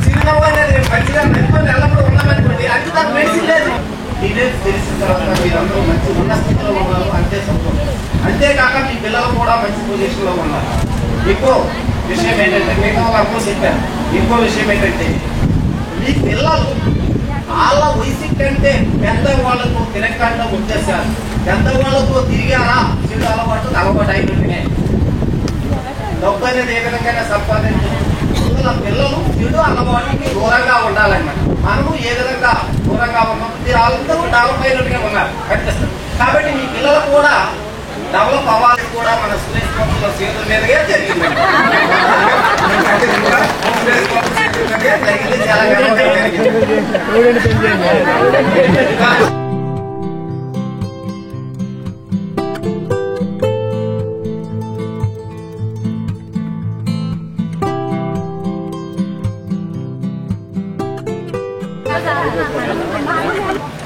చిరునవ్వు అనేది మంచిగా మెరుపుని ఎల్లప్పుడూ ఉన్నామనుకోండి, అది దానికి మెడిసిన్ లేదు. డీటెయిల్స్ తెలిసిన తర్వాత మీరందరూ మంచి ఉన్న స్థితిలో ఉన్నారు, అంతే సంతోషం. అంతేకాక మీ పిల్లలు కూడా మంచి పొజిషన్ లో ఉన్నారు. ఇంకో విషయం ఏంటంటే మిగతా వాళ్ళందరూ చెప్పారు, ఇంకో విషయం ఏంటంటే మీ పిల్లలు వాళ్ళ వయసు కంటే పెద్దవాళ్ళతో తిరగకుండా వచ్చేసారు. పెద్దవాళ్ళతో తిరిగారా చెడు అలవాటు అయిపోతున్నాయి. డబ్బు అనేది ఏ విధంగా సంపాదించారు. పిల్లలు చెడు అలవాటుకి దూరంగా ఉండాలన్నమాట. మనము ఏ విధంగా దూరంగా ఉన్నప్పుడు వాళ్ళందరూ డెవలప్ అయినట్టుగా ఉన్నారు కనిపిస్తారు. కాబట్టి మీ పిల్లలు కూడా డెవలప్ అవ్వాలి కూడా మన సురేష్ బాబుల చేతుల మీదగా జరిగింది.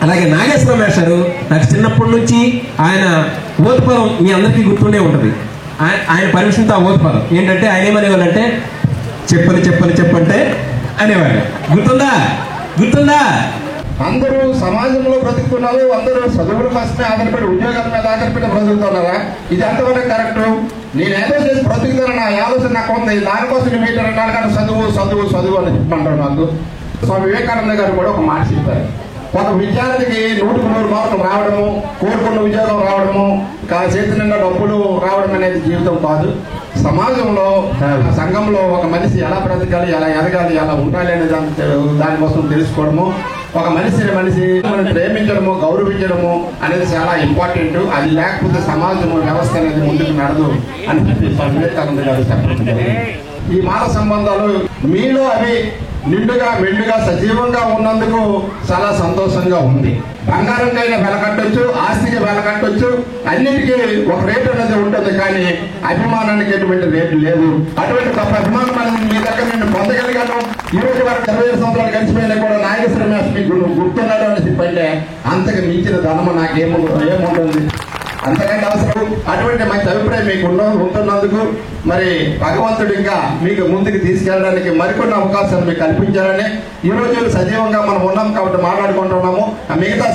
అలాగే నాగేశ్వర మాస్టారు నాకు చిన్నప్పటి నుంచి ఆయన ఓతుపదం మీ అందరికీ గుర్తుండే ఉంటుంది. ఆయన పర్మిషన్తో ఆ ఓతుపదం ఏంటంటే ఆయన ఏమనేవాళ్ళంటే చెప్పంటే అనేవాళ్ళు. గుర్తుందా? అందరూ సమాజంలో బ్రతుకుతున్నారు, అందరూ చదువుల కోసమే ఆధారపడి ఉద్యోగాల మీద ఆధారపడి బ్రతుకుతున్నారా? ఇది ఎంతవరకు కరెక్ట్? నేను ఏదో చేసి బ్రతుకుతాను, నా ఆలోచన నాకు ఉంది, దానికోసం మీటర్ 4 గంటలు చదువు అని చెప్పమంటారు. నాకు స్వామి వివేకానంద గారు కూడా ఒక మాట చెప్పారు, ఒక విద్యార్థికి 100కు 100 మార్కులు రావడము, కోరుకున్న ఉద్యోగం రావడము, చేతి నిండా డబ్బులు రావడం అనేది జీవితం కాదు. సమాజంలో సంఘంలో ఒక మనిషి ఎలా బ్రతకాలి, ఎలా ఎదగాలి, ఎలా ఉండాలి అనే దానికోసం తెలుసుకోవడము, ఒక మనిషిని మనం ప్రేమించడము, గౌరవించడము అనేది చాలా ఇంపార్టెంట్. అది లేకపోతే సమాజం వ్యవస్థ అనేది ముందుకు నడదు అని చెప్పి వివేకానంద గారు చెప్పడం. ఈ మానవ సంబంధాలు మీలో అవి నిండుగా మెండుగా సజీవంగా ఉన్నందుకు చాలా సంతోషంగా ఉంది. బంగారంకైనా వెలకట్టొచ్చు, ఆస్తికి వెలకట్టొచ్చు, అన్నిటికీ ఒక రేటు అనేది ఉంటుంది. కానీ అభిమానానికి ఎటువంటి రేటు లేదు. అటువంటి గొప్ప అభిమానం అనేది మీ దగ్గర నేను పొందగలిగాను. ఈ రోజు వరకు 25 సంవత్సరాలు గడిచిపోయినా కూడా నాగేశ్వర మాస్టర్ మీకు గుర్తున్నాడు అని చెప్పంటే అంతకు మించిన ధనము ఏముంటుంది, అంతకంటే అవసరం. అటువంటి మంచి అభిప్రాయం మీకు ఉంటున్నందుకు మరి భగవంతుడు ఇంకా మీకు ముందుకు తీసుకెళ్ళడానికి మరికొన్ని అవకాశాలు మీకు కల్పించాలని, ఈ రోజు సజీవంగా మనం ఉన్నాం కాబట్టి మాట్లాడుకుంటున్నాము. మిగతా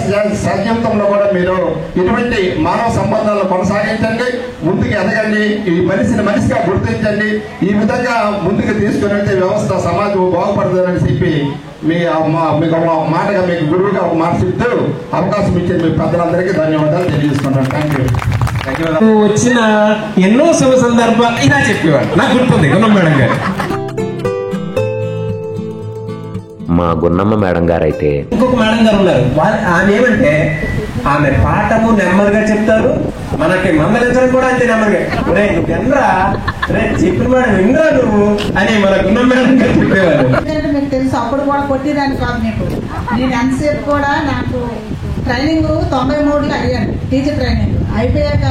సజీవితంలో కూడా మీరు ఇటువంటి మానవ సంబంధాలను కొనసాగించండి, ముందుకు ఎదగండి, ఈ మనిషిగా గుర్తించండి. ఈ విధంగా ముందుకు తీసుకుని వ్యవస్థ సమాజం బాగుపడుతుందని చెప్పి మీకు మాటగా మీకు గురువుగా ఒక మాట చెప్తూ అవకాశం ఇచ్చిన మీ పెద్దలందరికీ ధన్యవాదాలు తెలియజేసుకుంటాను. Thank you. వచ్చిన ఎన్నో శుభ సందర్భాలు ఇలా చెప్పేవాడు, నాకు గుర్తుంది గున్నమ్మ మేడం గారు. మా గున్నమ్మ మేడం గారు అయితే ఇంకొక మేడం గారు ఉన్నారు. ఆమె ఏమంటే ఆమె పాఠము నెమ్మదిగా చెప్తారు, మనకి మందలించడం కూడా అంతే నెమ్మదిగా. నువ్వు ఎన్నరా చెప్పిన మేడం వినరా నువ్వు అని మన గున్నమ్మ మేడం గారు చెప్పేవారు. మీకు తెలుసు, అప్పుడు కూడా కొట్టేదాన్ని కాదు. మీకు నేను ఎంతసేపు కూడా నాకు ట్రైనింగ్ 93లో అడిగాను, టీచర్ ట్రైనింగ్ అయిపోయాక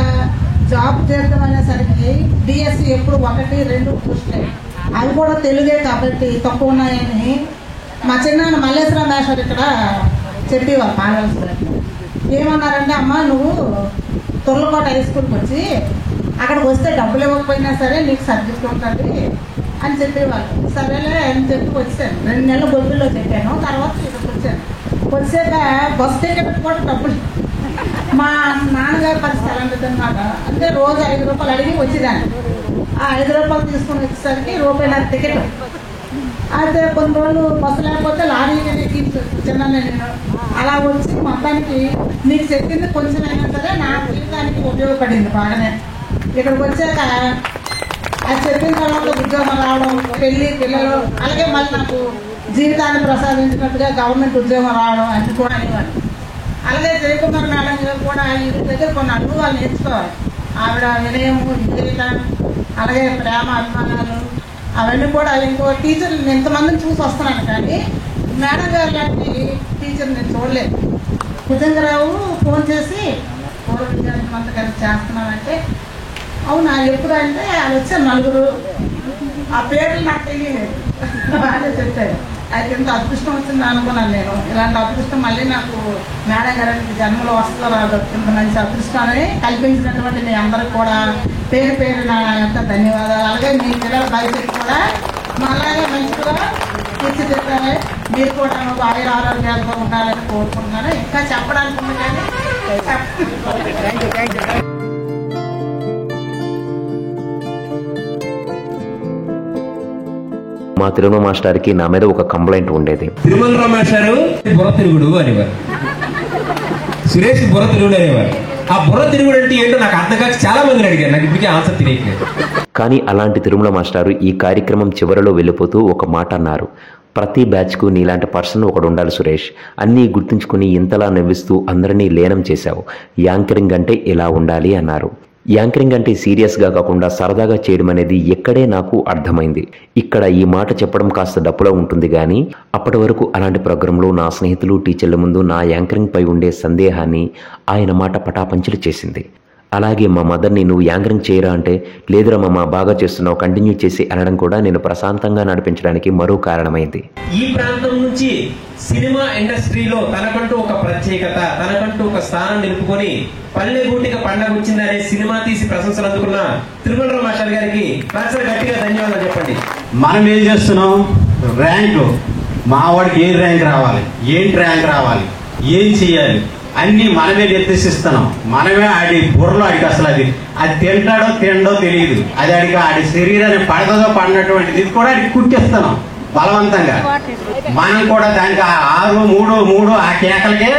జాబ్ చేద్దాం అనేసరికి డిఎస్సి ఎప్పుడు 1, 2 పోస్టులే, అవి కూడా తెలుగే కాబట్టి తక్కువ ఉన్నాయని మా చిన్న మల్లేశ్వర మేషర్ ఇక్కడ చెప్పేవారు. మానవసరం ఏమన్నారంటే, అమ్మ నువ్వు తొర్లకోట హై స్కూల్కి వచ్చి అక్కడికి వస్తే డబ్బులు ఇవ్వకపోయినా సరే నీకు సబ్జెక్ట్ ఉంటుంది అని చెప్పేవాళ్ళు. సరేలే అని చెప్పి వచ్చాను. 2 నెలలు బొబ్బిల్లో చెప్పాను. తర్వాత ఇక్కడికి వచ్చాను. వచ్చాక బస్ టికెట్ కూడా డబ్బులు మా నాన్నగారు పరిస్థితి అలాంటిది అనమాట. అంటే రోజు 5 రూపాయలు అడిగి వచ్చేదాన్ని. ఆ 5 రూపాయలు తీసుకుని వచ్చేసరికి ₹1.5 టికెట్. అయితే కొన్ని రోజులు బస్సు లేకపోతే లారీకి చిన్న నేను అలా వచ్చి మొత్తానికి నీకు చెప్పింది కొంచెం అయినా సరే నా జీవితానికి ఉపయోగపడింది బాగానే. ఇక్కడికి వచ్చాక అది చెప్పిన తర్వాత ఉద్యోగం రావడం, పెళ్లి, పిల్లలు, అలాగే మళ్ళీ నాకు జీవితాన్ని ప్రసాదించినట్టుగా గవర్నమెంట్ ఉద్యోగం రావడం అన్ని కూడా అనేవాడు. అలాగే జయకుమార్ మేడం గారు కూడా ఈ దగ్గర కొన్ని అనుభవాలు నేర్చుకోవాలి. ఆవిడ వినయము, విజేత, అలాగే ప్రేమ, అభిమానాలు అవన్నీ కూడా. ఇంకో టీచర్ ఎంతమందిని చూసి వస్తున్నాను కానీ మేడం గారు లాంటి టీచర్ నేను చూడలేదు. భుజంగరావు ఫోన్ చేసి పూర్వ విద్యార్థి మంత్రి గారికి చేస్తున్నానంటే, అవునా ఎప్పుడు అంటే వాళ్ళు వచ్చారు 4. ఆ పేర్లు నాకు తెలియలేదు, బాగా చెప్పారు. అది ఎంత అదృష్టం వచ్చింది అనుకున్నాను నేను. ఇలాంటి అదృష్టం మళ్ళీ నాకు మేడం గారికి జన్మలో వస్తుందో రాదు. ఇంత మంచి అదృష్టాన్ని కల్పించినటువంటి మీ అందరికి కూడా పేరు పేరు నా యొక్క ధన్యవాదాలు. అలాగే మీ పిల్లల భవిష్యత్తు కూడా అలాగే మంచిగా తీర్చిదిద్దాలి. మీరు కూడా ఆయుర ఆరోగ్యాలతో ఉండాలని కోరుకుంటున్నాను. ఇంకా చెప్పడానికి ఉంది కానీ మా తిరుమల మాస్టర్కి నా మీద ఒక కంప్లైంట్ ఉండేది. తిరుమలరావు మాస్టారు బుర్ర తిరుగుడు అనేవారు, సురేష్ బుర్ర తిరుగుడు అనేవారు. ఆ బుర్ర తిరుగుడు అంటే ఏంటో నాకు అర్థం కాక చాలా మందిని అడిగారు, నాకు ఇప్పటికీ ఆన్సర్ తెలియట్లేదు. కానీ అలాంటి తిరుమల మాస్టారు ఈ కార్యక్రమం చివరిలో వెళ్ళిపోతూ ఒక మాట అన్నారు. ప్రతి బ్యాచ్కు నీలాంటి పర్సన్ ఒకడు ఉండాలి సురేష్. అన్నీ గుర్తుంచుకుని ఇంతలా నవ్విస్తూ అందరినీ లీనం చేశావు. యాంకరింగ్ అంటే ఇలా ఉండాలి అన్నారు. యాంకరింగ్ అంటే సీరియస్గా కాకుండా సరదాగా చేయడం అనేది ఎక్కడే నాకు అర్థమైంది. ఇక్కడ ఈ మాట చెప్పడం కాస్త డప్పులో ఉంటుంది కానీ అప్పటి వరకు అలాంటి ప్రోగ్రాంలో నా స్నేహితులు టీచర్ల ముందు నా యాంకరింగ్ పై ఉండే సందేహాన్ని ఆయన మాట పటాపంచలు చేసింది. అలాగే మా మదర్ని నువ్వు యాంకరింగ్ చేయరా అంటే లేదురా మామ బాగా చేస్తున్నావు కంటిన్యూ చేసి అనడం కూడా నేను ప్రశాంతంగా నడిపించడానికి మరో కారణమైంది. ఈ ప్రాంతం నుంచి సినిమా ఇండస్ట్రీలో తనకంటూ ఒక ప్రత్యేకత, తనకంటూ ఒక స్థానం నిలుపుకొని పల్లె గూటిక పండగ వచ్చిందనే సినిమా తీసి ప్రశంసలు అందుకున్న తిరుమలరావు మాస్టర్ గారికి గట్టిగా ధన్యవాదాలు చెప్పండి. మనం ఏం చేస్తున్నాం? ర్యాంకు మా వాడికి ఏ ర్యాంక్ రావాలి, ఏంటి ర్యాంక్ రావాలి, ఏం చెయ్యాలి అన్ని మనమే నిర్దేశిస్తున్నాం. మనమే ఆడి బుర్రలో ఆడికి అసలు అది తింటాడో తిండో తెలియదు. అది ఆడికి ఆడి శరీరాన్ని పడదో పడినటువంటిది కూడా ఆడికి కుట్టేస్తున్నాం బలవంతంగా. మనం కూడా దానికి 6-3 ఆ కేకలకే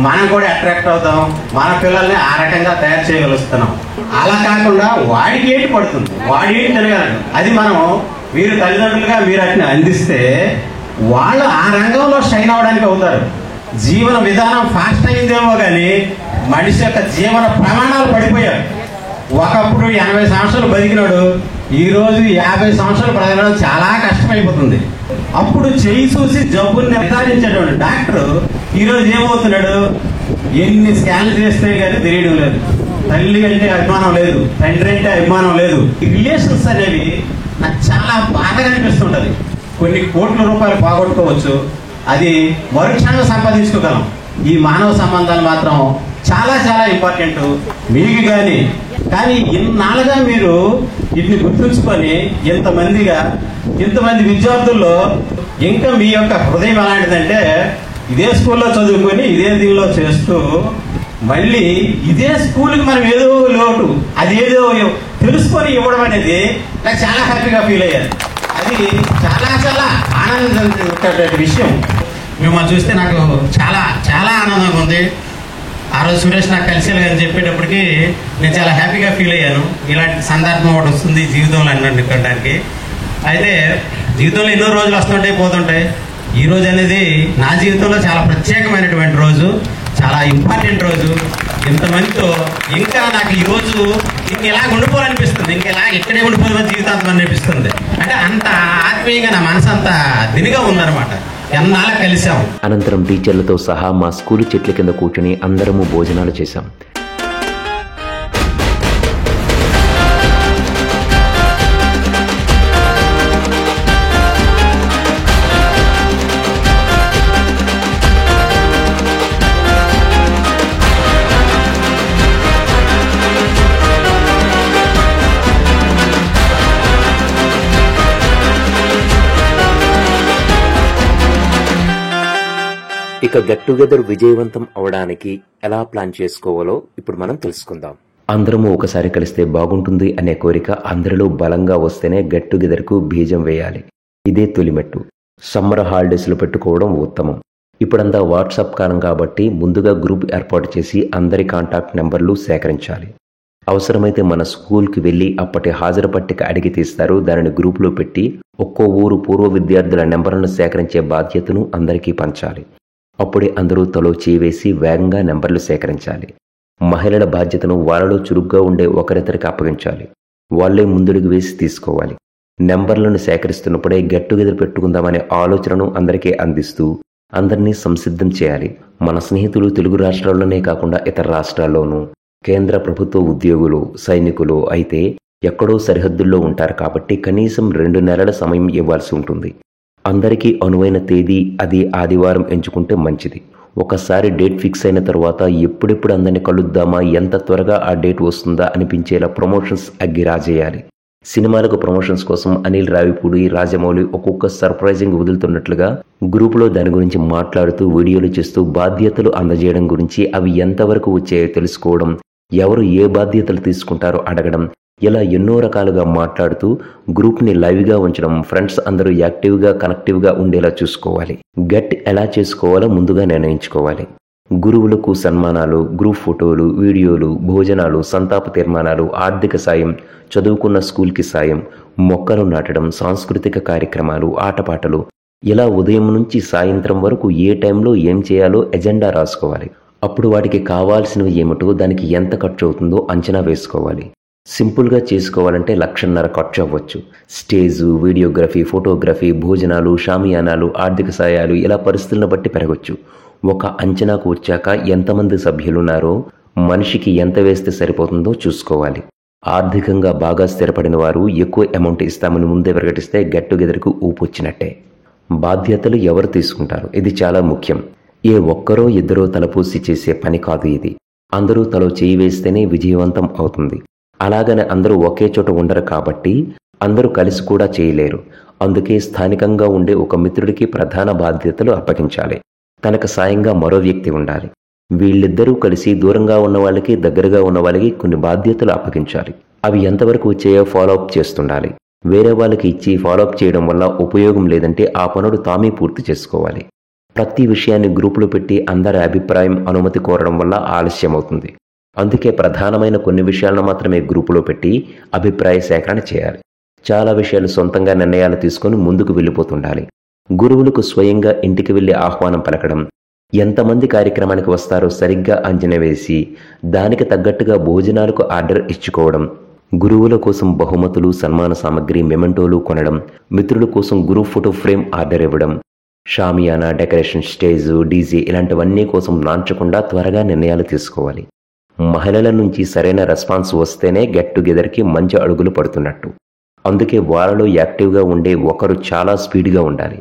మనం కూడా అట్రాక్ట్ అవుతాం. మన పిల్లల్ని ఆ రకంగా తయారు చేయగలుగుతున్నాం. అలా కాకుండా వాడికి ఏంటి పడుతుంది, వాడి ఏంటి తినగలడు, అది మనం మీరు తల్లిదండ్రులుగా మీరు అట్లా అందిస్తే వాళ్ళు ఆ రంగంలో షైన్ అవడానికి అవుతారు. జీవన విధానం ఫాస్ట్ అయిందేమో కానీ మనిషి యొక్క జీవన ప్రమాణాలు పడిపోయారు. ఒకప్పుడు 80 సంవత్సరాలు బతికినాడు, ఈరోజు 50 సంవత్సరాలు బ్రతకడం చాలా కష్టమైపోతుంది. అప్పుడు చేయి చూసి జబ్బుని నిర్ధారించేటువంటి డాక్టర్ ఈరోజు ఏమవుతున్నాడు? ఎన్ని స్కాన్లు చేస్తే కానీ తెలియడం లేదు. తల్లి అంటే అభిమానం లేదు, తండ్రి అంటే అభిమానం లేదు. ఈ రిలేషన్స్ అనేవి నాకు చాలా బాధగా అనిపిస్తుంటది. కొన్ని కోట్ల రూపాయలు పోగొట్టుకోవచ్చు, అది మరుక్షణంగా సంపాదించుకోగలం. ఈ మానవ సంబంధాలు మాత్రం చాలా చాలా ఇంపార్టెంట్ మీకు కానీ ఇన్నాళ్ళుగా మీరు వీటిని గుర్తుంచుకొని ఇంతమంది విద్యార్థుల్లో ఇంకా మీ యొక్క హృదయం ఎలాంటిదంటే ఇదే స్కూల్లో చదువుకొని ఇదే దీనిలో చేస్తూ మళ్ళీ ఇదే స్కూల్కి మనం ఏదో లోటు అదేదో తెలుసుకొని ఇవ్వడం అనేది నాకు చాలా హ్యాపీగా ఫీల్ అయ్యాను. అది చాలా చాలా ఆనందించే విషయం. మిమ్మల్ని చూస్తే నాకు చాలా చాలా ఆనందంగా ఉంది. ఆ రోజు సురేష్ నాకు కలిసి అని చెప్పేటప్పటికి నేను చాలా హ్యాపీగా ఫీల్ అయ్యాను. ఇలాంటి సందర్భం ఒకటి వస్తుంది జీవితంలో అనుకోవడానికి. అయితే జీవితంలో ఎన్నో రోజులు వస్తుంటాయి పోతుంటాయి. ఈ రోజు అనేది నా జీవితంలో చాలా ప్రత్యేకమైనటువంటి రోజు, చాలా ఇంపార్టెంట్ రోజు. ఇంతమందితో ఇంకా నాకు ఈ రోజు ఇలా ఉండిపోవాలనిపిస్తుంది, ఇంకెలా ఇక్కడే ఉండిపోవాలని జీవితాంతం అనిపిస్తుంది. అంటే అంత ఆత్మీయంగా నా మనసు అంత దినిగా ఉందన్నమాట. ఎన్నాళ్ళ కలిసాం. అనంతరం టీచర్లతో సహా మా స్కూలు చెట్ల కింద కూర్చుని అందరము భోజనాలు చేశాం. ఇక గెట్ టుగెదర్ విజయవంతం అవడానికి ఎలా ప్లాన్ చేసుకోవాలో ఇప్పుడు మనం తెలుసుకుందాం. అందరము ఒకసారి కలిస్తే బాగుంటుంది అనే కోరిక అందరిలో బలంగా వస్తేనే గెట్ టుగెదర్ కు బీజం వేయాలి. ఇదే తొలిమెట్టు. సమ్మర్ హాలిడేస్ లో పెట్టుకోవడం ఉత్తమం. ఇప్పుడంతా వాట్సాప్ కాలం కాబట్టి ముందుగా గ్రూప్ ఏర్పాటు చేసి అందరి కాంటాక్ట్ నెంబర్లు సేకరించాలి. అవసరమైతే మన స్కూల్కి వెళ్ళి అప్పటి హాజరు పట్టిక అడిగి తీస్తారు. దానిని గ్రూపులో పెట్టి ఒక్కో ఊరు పూర్వ విద్యార్థుల నెంబర్లను సేకరించే బాధ్యతను అందరికీ పంచాలి. అప్పుడే అందరూ తలో చేవేసి వేగంగా నెంబర్లు సేకరించాలి. మహిళల బాధ్యతను వాళ్ళలో చురుగ్గా ఉండే ఒకరిద్దరికి అప్పగించాలి. వాళ్లే ముందుడుగు వేసి తీసుకోవాలి. నెంబర్లను సేకరిస్తున్నప్పుడే గెట్ టుగెదర్ పెట్టుకుందామనే ఆలోచనను అందరికీ అందిస్తూ అందరినీ సంసిద్ధం చేయాలి. మన స్నేహితులు తెలుగు రాష్ట్రాల్లోనే కాకుండా ఇతర రాష్ట్రాల్లోనూ కేంద్ర ప్రభుత్వ ఉద్యోగులు, సైనికులు అయితే ఎక్కడో సరిహద్దుల్లో ఉంటారు కాబట్టి కనీసం 2 నెలల సమయం ఇవ్వాల్సి ఉంటుంది. అందరికీ అనువైన తేదీ అది ఆదివారం ఎంచుకుంటే మంచిది. ఒకసారి డేట్ ఫిక్స్ అయిన తర్వాత ఎప్పుడెప్పుడు అందరిని కలుద్దామా, ఎంత త్వరగా ఆ డేట్ వస్తుందా అనిపించేలా ప్రమోషన్స్ అగ్గిరాజేయాలి. సినిమాలకు ప్రమోషన్స్ కోసం అనిల్ రావిపూడి, రాజమౌళి ఒక్కొక్క సర్ప్రైజింగ్ వదులుతున్నట్లుగా గ్రూపులో దాని గురించి మాట్లాడుతూ వీడియోలు చేస్తూ బాధ్యతలు అందజేయడం గురించి, అవి ఎంతవరకు వచ్చాయో తెలుసుకోవడం, ఎవరు ఏ బాధ్యతలు తీసుకుంటారో అడగడం, ఇలా ఎన్నో రకాలుగా మాట్లాడుతూ గ్రూప్ని లైవ్గా ఉంచడం, ఫ్రెండ్స్ అందరూ యాక్టివ్గా కనెక్టివ్గా ఉండేలా చూసుకోవాలి. గెట్ ఎలా చేసుకోవాలో ముందుగా నిర్ణయించుకోవాలి. గురువులకు సన్మానాలు, గ్రూప్ ఫోటోలు, వీడియోలు, భోజనాలు, సంతాప తీర్మానాలు, ఆర్థిక సాయం, చదువుకున్న స్కూల్కి సాయం, మొక్కలు నాటడం, సాంస్కృతిక కార్యక్రమాలు, ఆటపాటలు, ఇలా ఉదయం నుంచి సాయంత్రం వరకు ఏ టైంలో ఏం చేయాలో ఎజెండా రాసుకోవాలి. అప్పుడు వాటికి కావాల్సినవి ఏమిటో, దానికి ఎంత ఖర్చు అవుతుందో అంచనా వేసుకోవాలి. సింపుల్గా చేసుకోవాలంటే 1,50,000 ఖర్చు అవ్వచ్చు. స్టేజు, వీడియోగ్రఫీ, ఫోటోగ్రఫీ, భోజనాలు, షామియానాలు, ఆర్థిక సాయాలు ఇలా పరిస్థితులను బట్టి పెరగచ్చు. ఒక అంచనాకు వచ్చాక ఎంతమంది సభ్యులున్నారో, మనిషికి ఎంత వేస్తే సరిపోతుందో చూసుకోవాలి. ఆర్థికంగా బాగా స్థిరపడిన వారు ఎక్కువ అమౌంట్ ఇస్తామని ముందే ప్రకటిస్తే గెట్ టుగెదర్కు ఊపొచ్చినట్టే. బాధ్యతలు ఎవరు తీసుకుంటారు, ఇది చాలా ముఖ్యం. ఏ ఒక్కరో ఇద్దరో తలపూసి చేసే పని కాదు ఇది. అందరూ తలో చేయి వేస్తేనే విజయవంతం అవుతుంది. అలాగనే అందరూ ఒకే చోట ఉండరు కాబట్టి అందరూ కలిసి కూడా చేయలేరు. అందుకే స్థానికంగా ఉండే ఒక మిత్రుడికి ప్రధాన బాధ్యతలు అప్పగించాలి. తనకు సాయంగా మరో వ్యక్తి ఉండాలి. వీళ్ళిద్దరూ కలిసి దూరంగా ఉన్న వాళ్ళకి, దగ్గరగా ఉన్న వాళ్ళకి కొన్ని బాధ్యతలు అప్పగించాలి. అవి ఎంతవరకు వచ్చాయో ఫాలోఅప్ చేస్తుండాలి. వేరే వాళ్ళకి ఇచ్చి ఫాలోఅప్ చేయడం వల్ల ఉపయోగం లేదంటే ఆ పనులు తామే పూర్తి చేసుకోవాలి. ప్రతి విషయాన్ని గ్రూపులో పెట్టి అందరి అభిప్రాయం, అనుమతి కోరడం వల్ల ఆలస్యం అవుతుంది. అందుకే ప్రధానమైన కొన్ని విషయాలను మాత్రమే గ్రూపులో పెట్టి అభిప్రాయ సేకరణ చేయాలి. చాలా విషయాలు సొంతంగా నిర్ణయాలు తీసుకొని ముందుకు వెళ్ళిపోతుండాలి. గురువులకు స్వయంగా ఇంటికి వెళ్ళి ఆహ్వానం పలకడం, ఎంతమంది కార్యక్రమానికి వస్తారో సరిగ్గా అంచనా వేసి దానికి తగ్గట్టుగా భోజనాలకు ఆర్డర్ ఇచ్చుకోవడం, గురువుల కోసం బహుమతులు, సన్మాన సామగ్రి, మెమెంటోలు కొనడం, మిత్రుల కోసం గ్రూప్ ఫోటో ఫ్రేమ్ ఆర్డర్ ఇవ్వడం, షామియానా, డెకరేషన్, స్టేజు, డీజే ఇలాంటివన్నీ కోసం నాంచకుండా త్వరగా నిర్ణయాలు తీసుకోవాలి. మహిళల నుంచి సరైన రెస్పాన్స్ వస్తేనే గెట్ టుగెదర్కి మంచి అడుగులు పడుతున్నట్టు. అందుకే వాళ్ళలో యాక్టివ్గా ఉండే ఒకరు చాలా స్పీడ్గా ఉండాలి.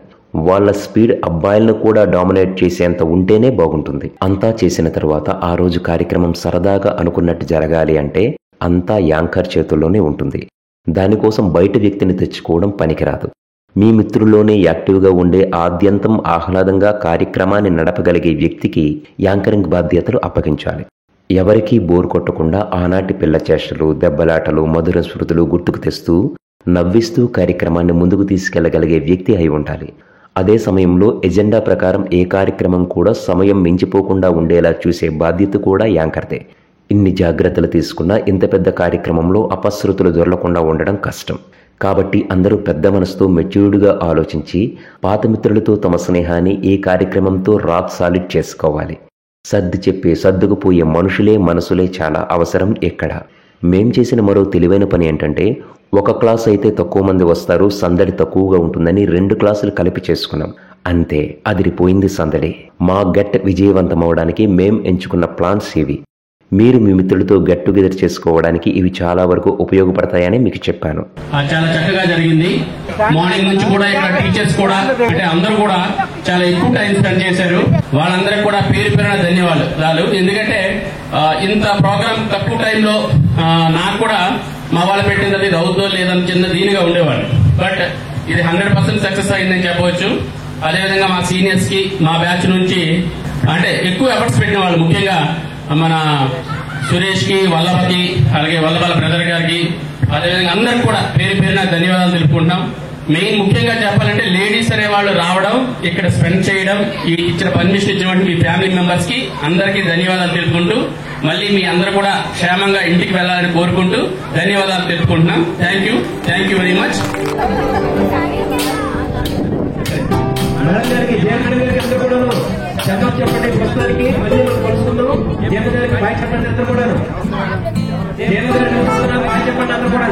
వాళ్ళ స్పీడ్ అబ్బాయిలను కూడా డామినేట్ చేసేంత ఉంటేనే బాగుంటుంది. అంతా చేసిన తర్వాత ఆ రోజు కార్యక్రమం సరదాగా అనుకున్నట్టు జరగాలి అంటే అంతా యాంకర్ చేతుల్లోనే ఉంటుంది. దానికోసం బయట వ్యక్తిని తెచ్చుకోవడం పనికిరాదు. మీ మిత్రుల్లోనే యాక్టివ్గా ఉండే ఆద్యంతం ఆహ్లాదంగా కార్యక్రమాన్ని నడపగలిగే వ్యక్తికి యాంకరింగ్ బాధ్యతలు అప్పగించాలి. ఎవరికీ బోర్ కొట్టకుండా ఆనాటి పిల్ల చేష్టలు, దెబ్బలాటలు, మధుర స్మృతులు గుర్తుకు తెస్తూ నవ్విస్తూ కార్యక్రమాన్ని ముందుకు తీసుకెళ్లగలిగే వ్యక్తి అయి ఉండాలి. అదే సమయంలో ఎజెండా ప్రకారం ఏ కార్యక్రమం కూడా సమయం మించిపోకుండా ఉండేలా చూసే బాధ్యత కూడా యాంకర్దే. ఇన్ని జాగ్రత్తలు తీసుకున్నా ఇంత పెద్ద కార్యక్రమంలో అపశృతులు దొరలకుండా ఉండడం కష్టం. కాబట్టి అందరూ పెద్ద మనసుతో మెచ్యూర్డ్గా ఆలోచించి పాత మిత్రులతో తమ స్నేహాన్ని ఈ కార్యక్రమంతో రాక్ సాలిడ్ చేసుకోవాలి. సర్ది చెప్పే, సర్దుకుపోయే మనుషులే, మనసులే చాలా అవసరం ఇక్కడ. మేం చేసిన మరో తెలివైన పని ఏంటంటే, ఒక క్లాస్ అయితే తక్కువ మంది వస్తారు, సందడి తక్కువగా ఉంటుందని 2 క్లాసులు కలిపి చేసుకున్నాం. అంతే, అదిరిపోయింది సందడి. మా గెట్ విజయవంతమవడానికి మేం ఎంచుకున్న ప్లాన్స్ ఇవి. మీరు మీ మిత్రులతో గెట్ టుగెదర్ చేసుకోవడానికి ఇవి చాలా వరకు ఉపయోగపడతాయని మీకు చెప్పాను. చాలా చక్కగా జరిగింది. మార్నింగ్ నుంచి కూడా ఇక్కడ టీచర్స్ కూడా అంటే అందరూ కూడా చాలా ఎక్కువ టైం స్పెండ్ చేశారు. వాళ్ళందరికీ కూడా పేరు పేరున ధన్యవాదాలు. ఎందుకంటే ఇంత ప్రోగ్రామ్ తక్కువ టైంలో నాకు కూడా మా వాళ్ళు పెట్టినది ఇది అవుతుందో లేదని చిన్న దీనిగా ఉండేవాళ్ళు. బట్ ఇది 100% సక్సెస్ అయిందని చెప్పవచ్చు. అదేవిధంగా మా సీనియర్స్ కి, మా బ్యాచ్ నుంచి అంటే ఎక్కువ ఎఫర్ట్స్ పెట్టిన వాళ్ళు, ముఖ్యంగా మన సురేష్ కి, వల్లభకి, అలాగే వల్లభల బ్రదర్ గారికి, అదేవిధంగా అందరికి కూడా పేరు పేరున ధన్యవాదాలు తెలుపుకుంటాం. మెయిన్ ముఖ్యంగా చెప్పాలంటే లేడీస్ అనే వాళ్ళు రావడం, ఇక్కడ స్పెండ్ చేయడం, ఈ ఇచ్చిన పర్మిషన్ ఇచ్చినటువంటి మీ ఫ్యామిలీ మెంబర్స్ కి అందరికీ ధన్యవాదాలు తెలుపుకుంటూ మళ్ళీ మీ అందరూ కూడా క్షేమంగా ఇంటికి వెళ్లాలని కోరుకుంటూ ధన్యవాదాలు తెలుపుకుంటున్నాం. Thank you very much. చెప్పండి ప్రస్తుతానికి మళ్ళీ మనం కలుసుకుందాం. దేవగారికి బాయ్ చెప్పండి అందరూ కూడా. దేవగారికి బాయ్ చెప్పండి అందరూ కూడా.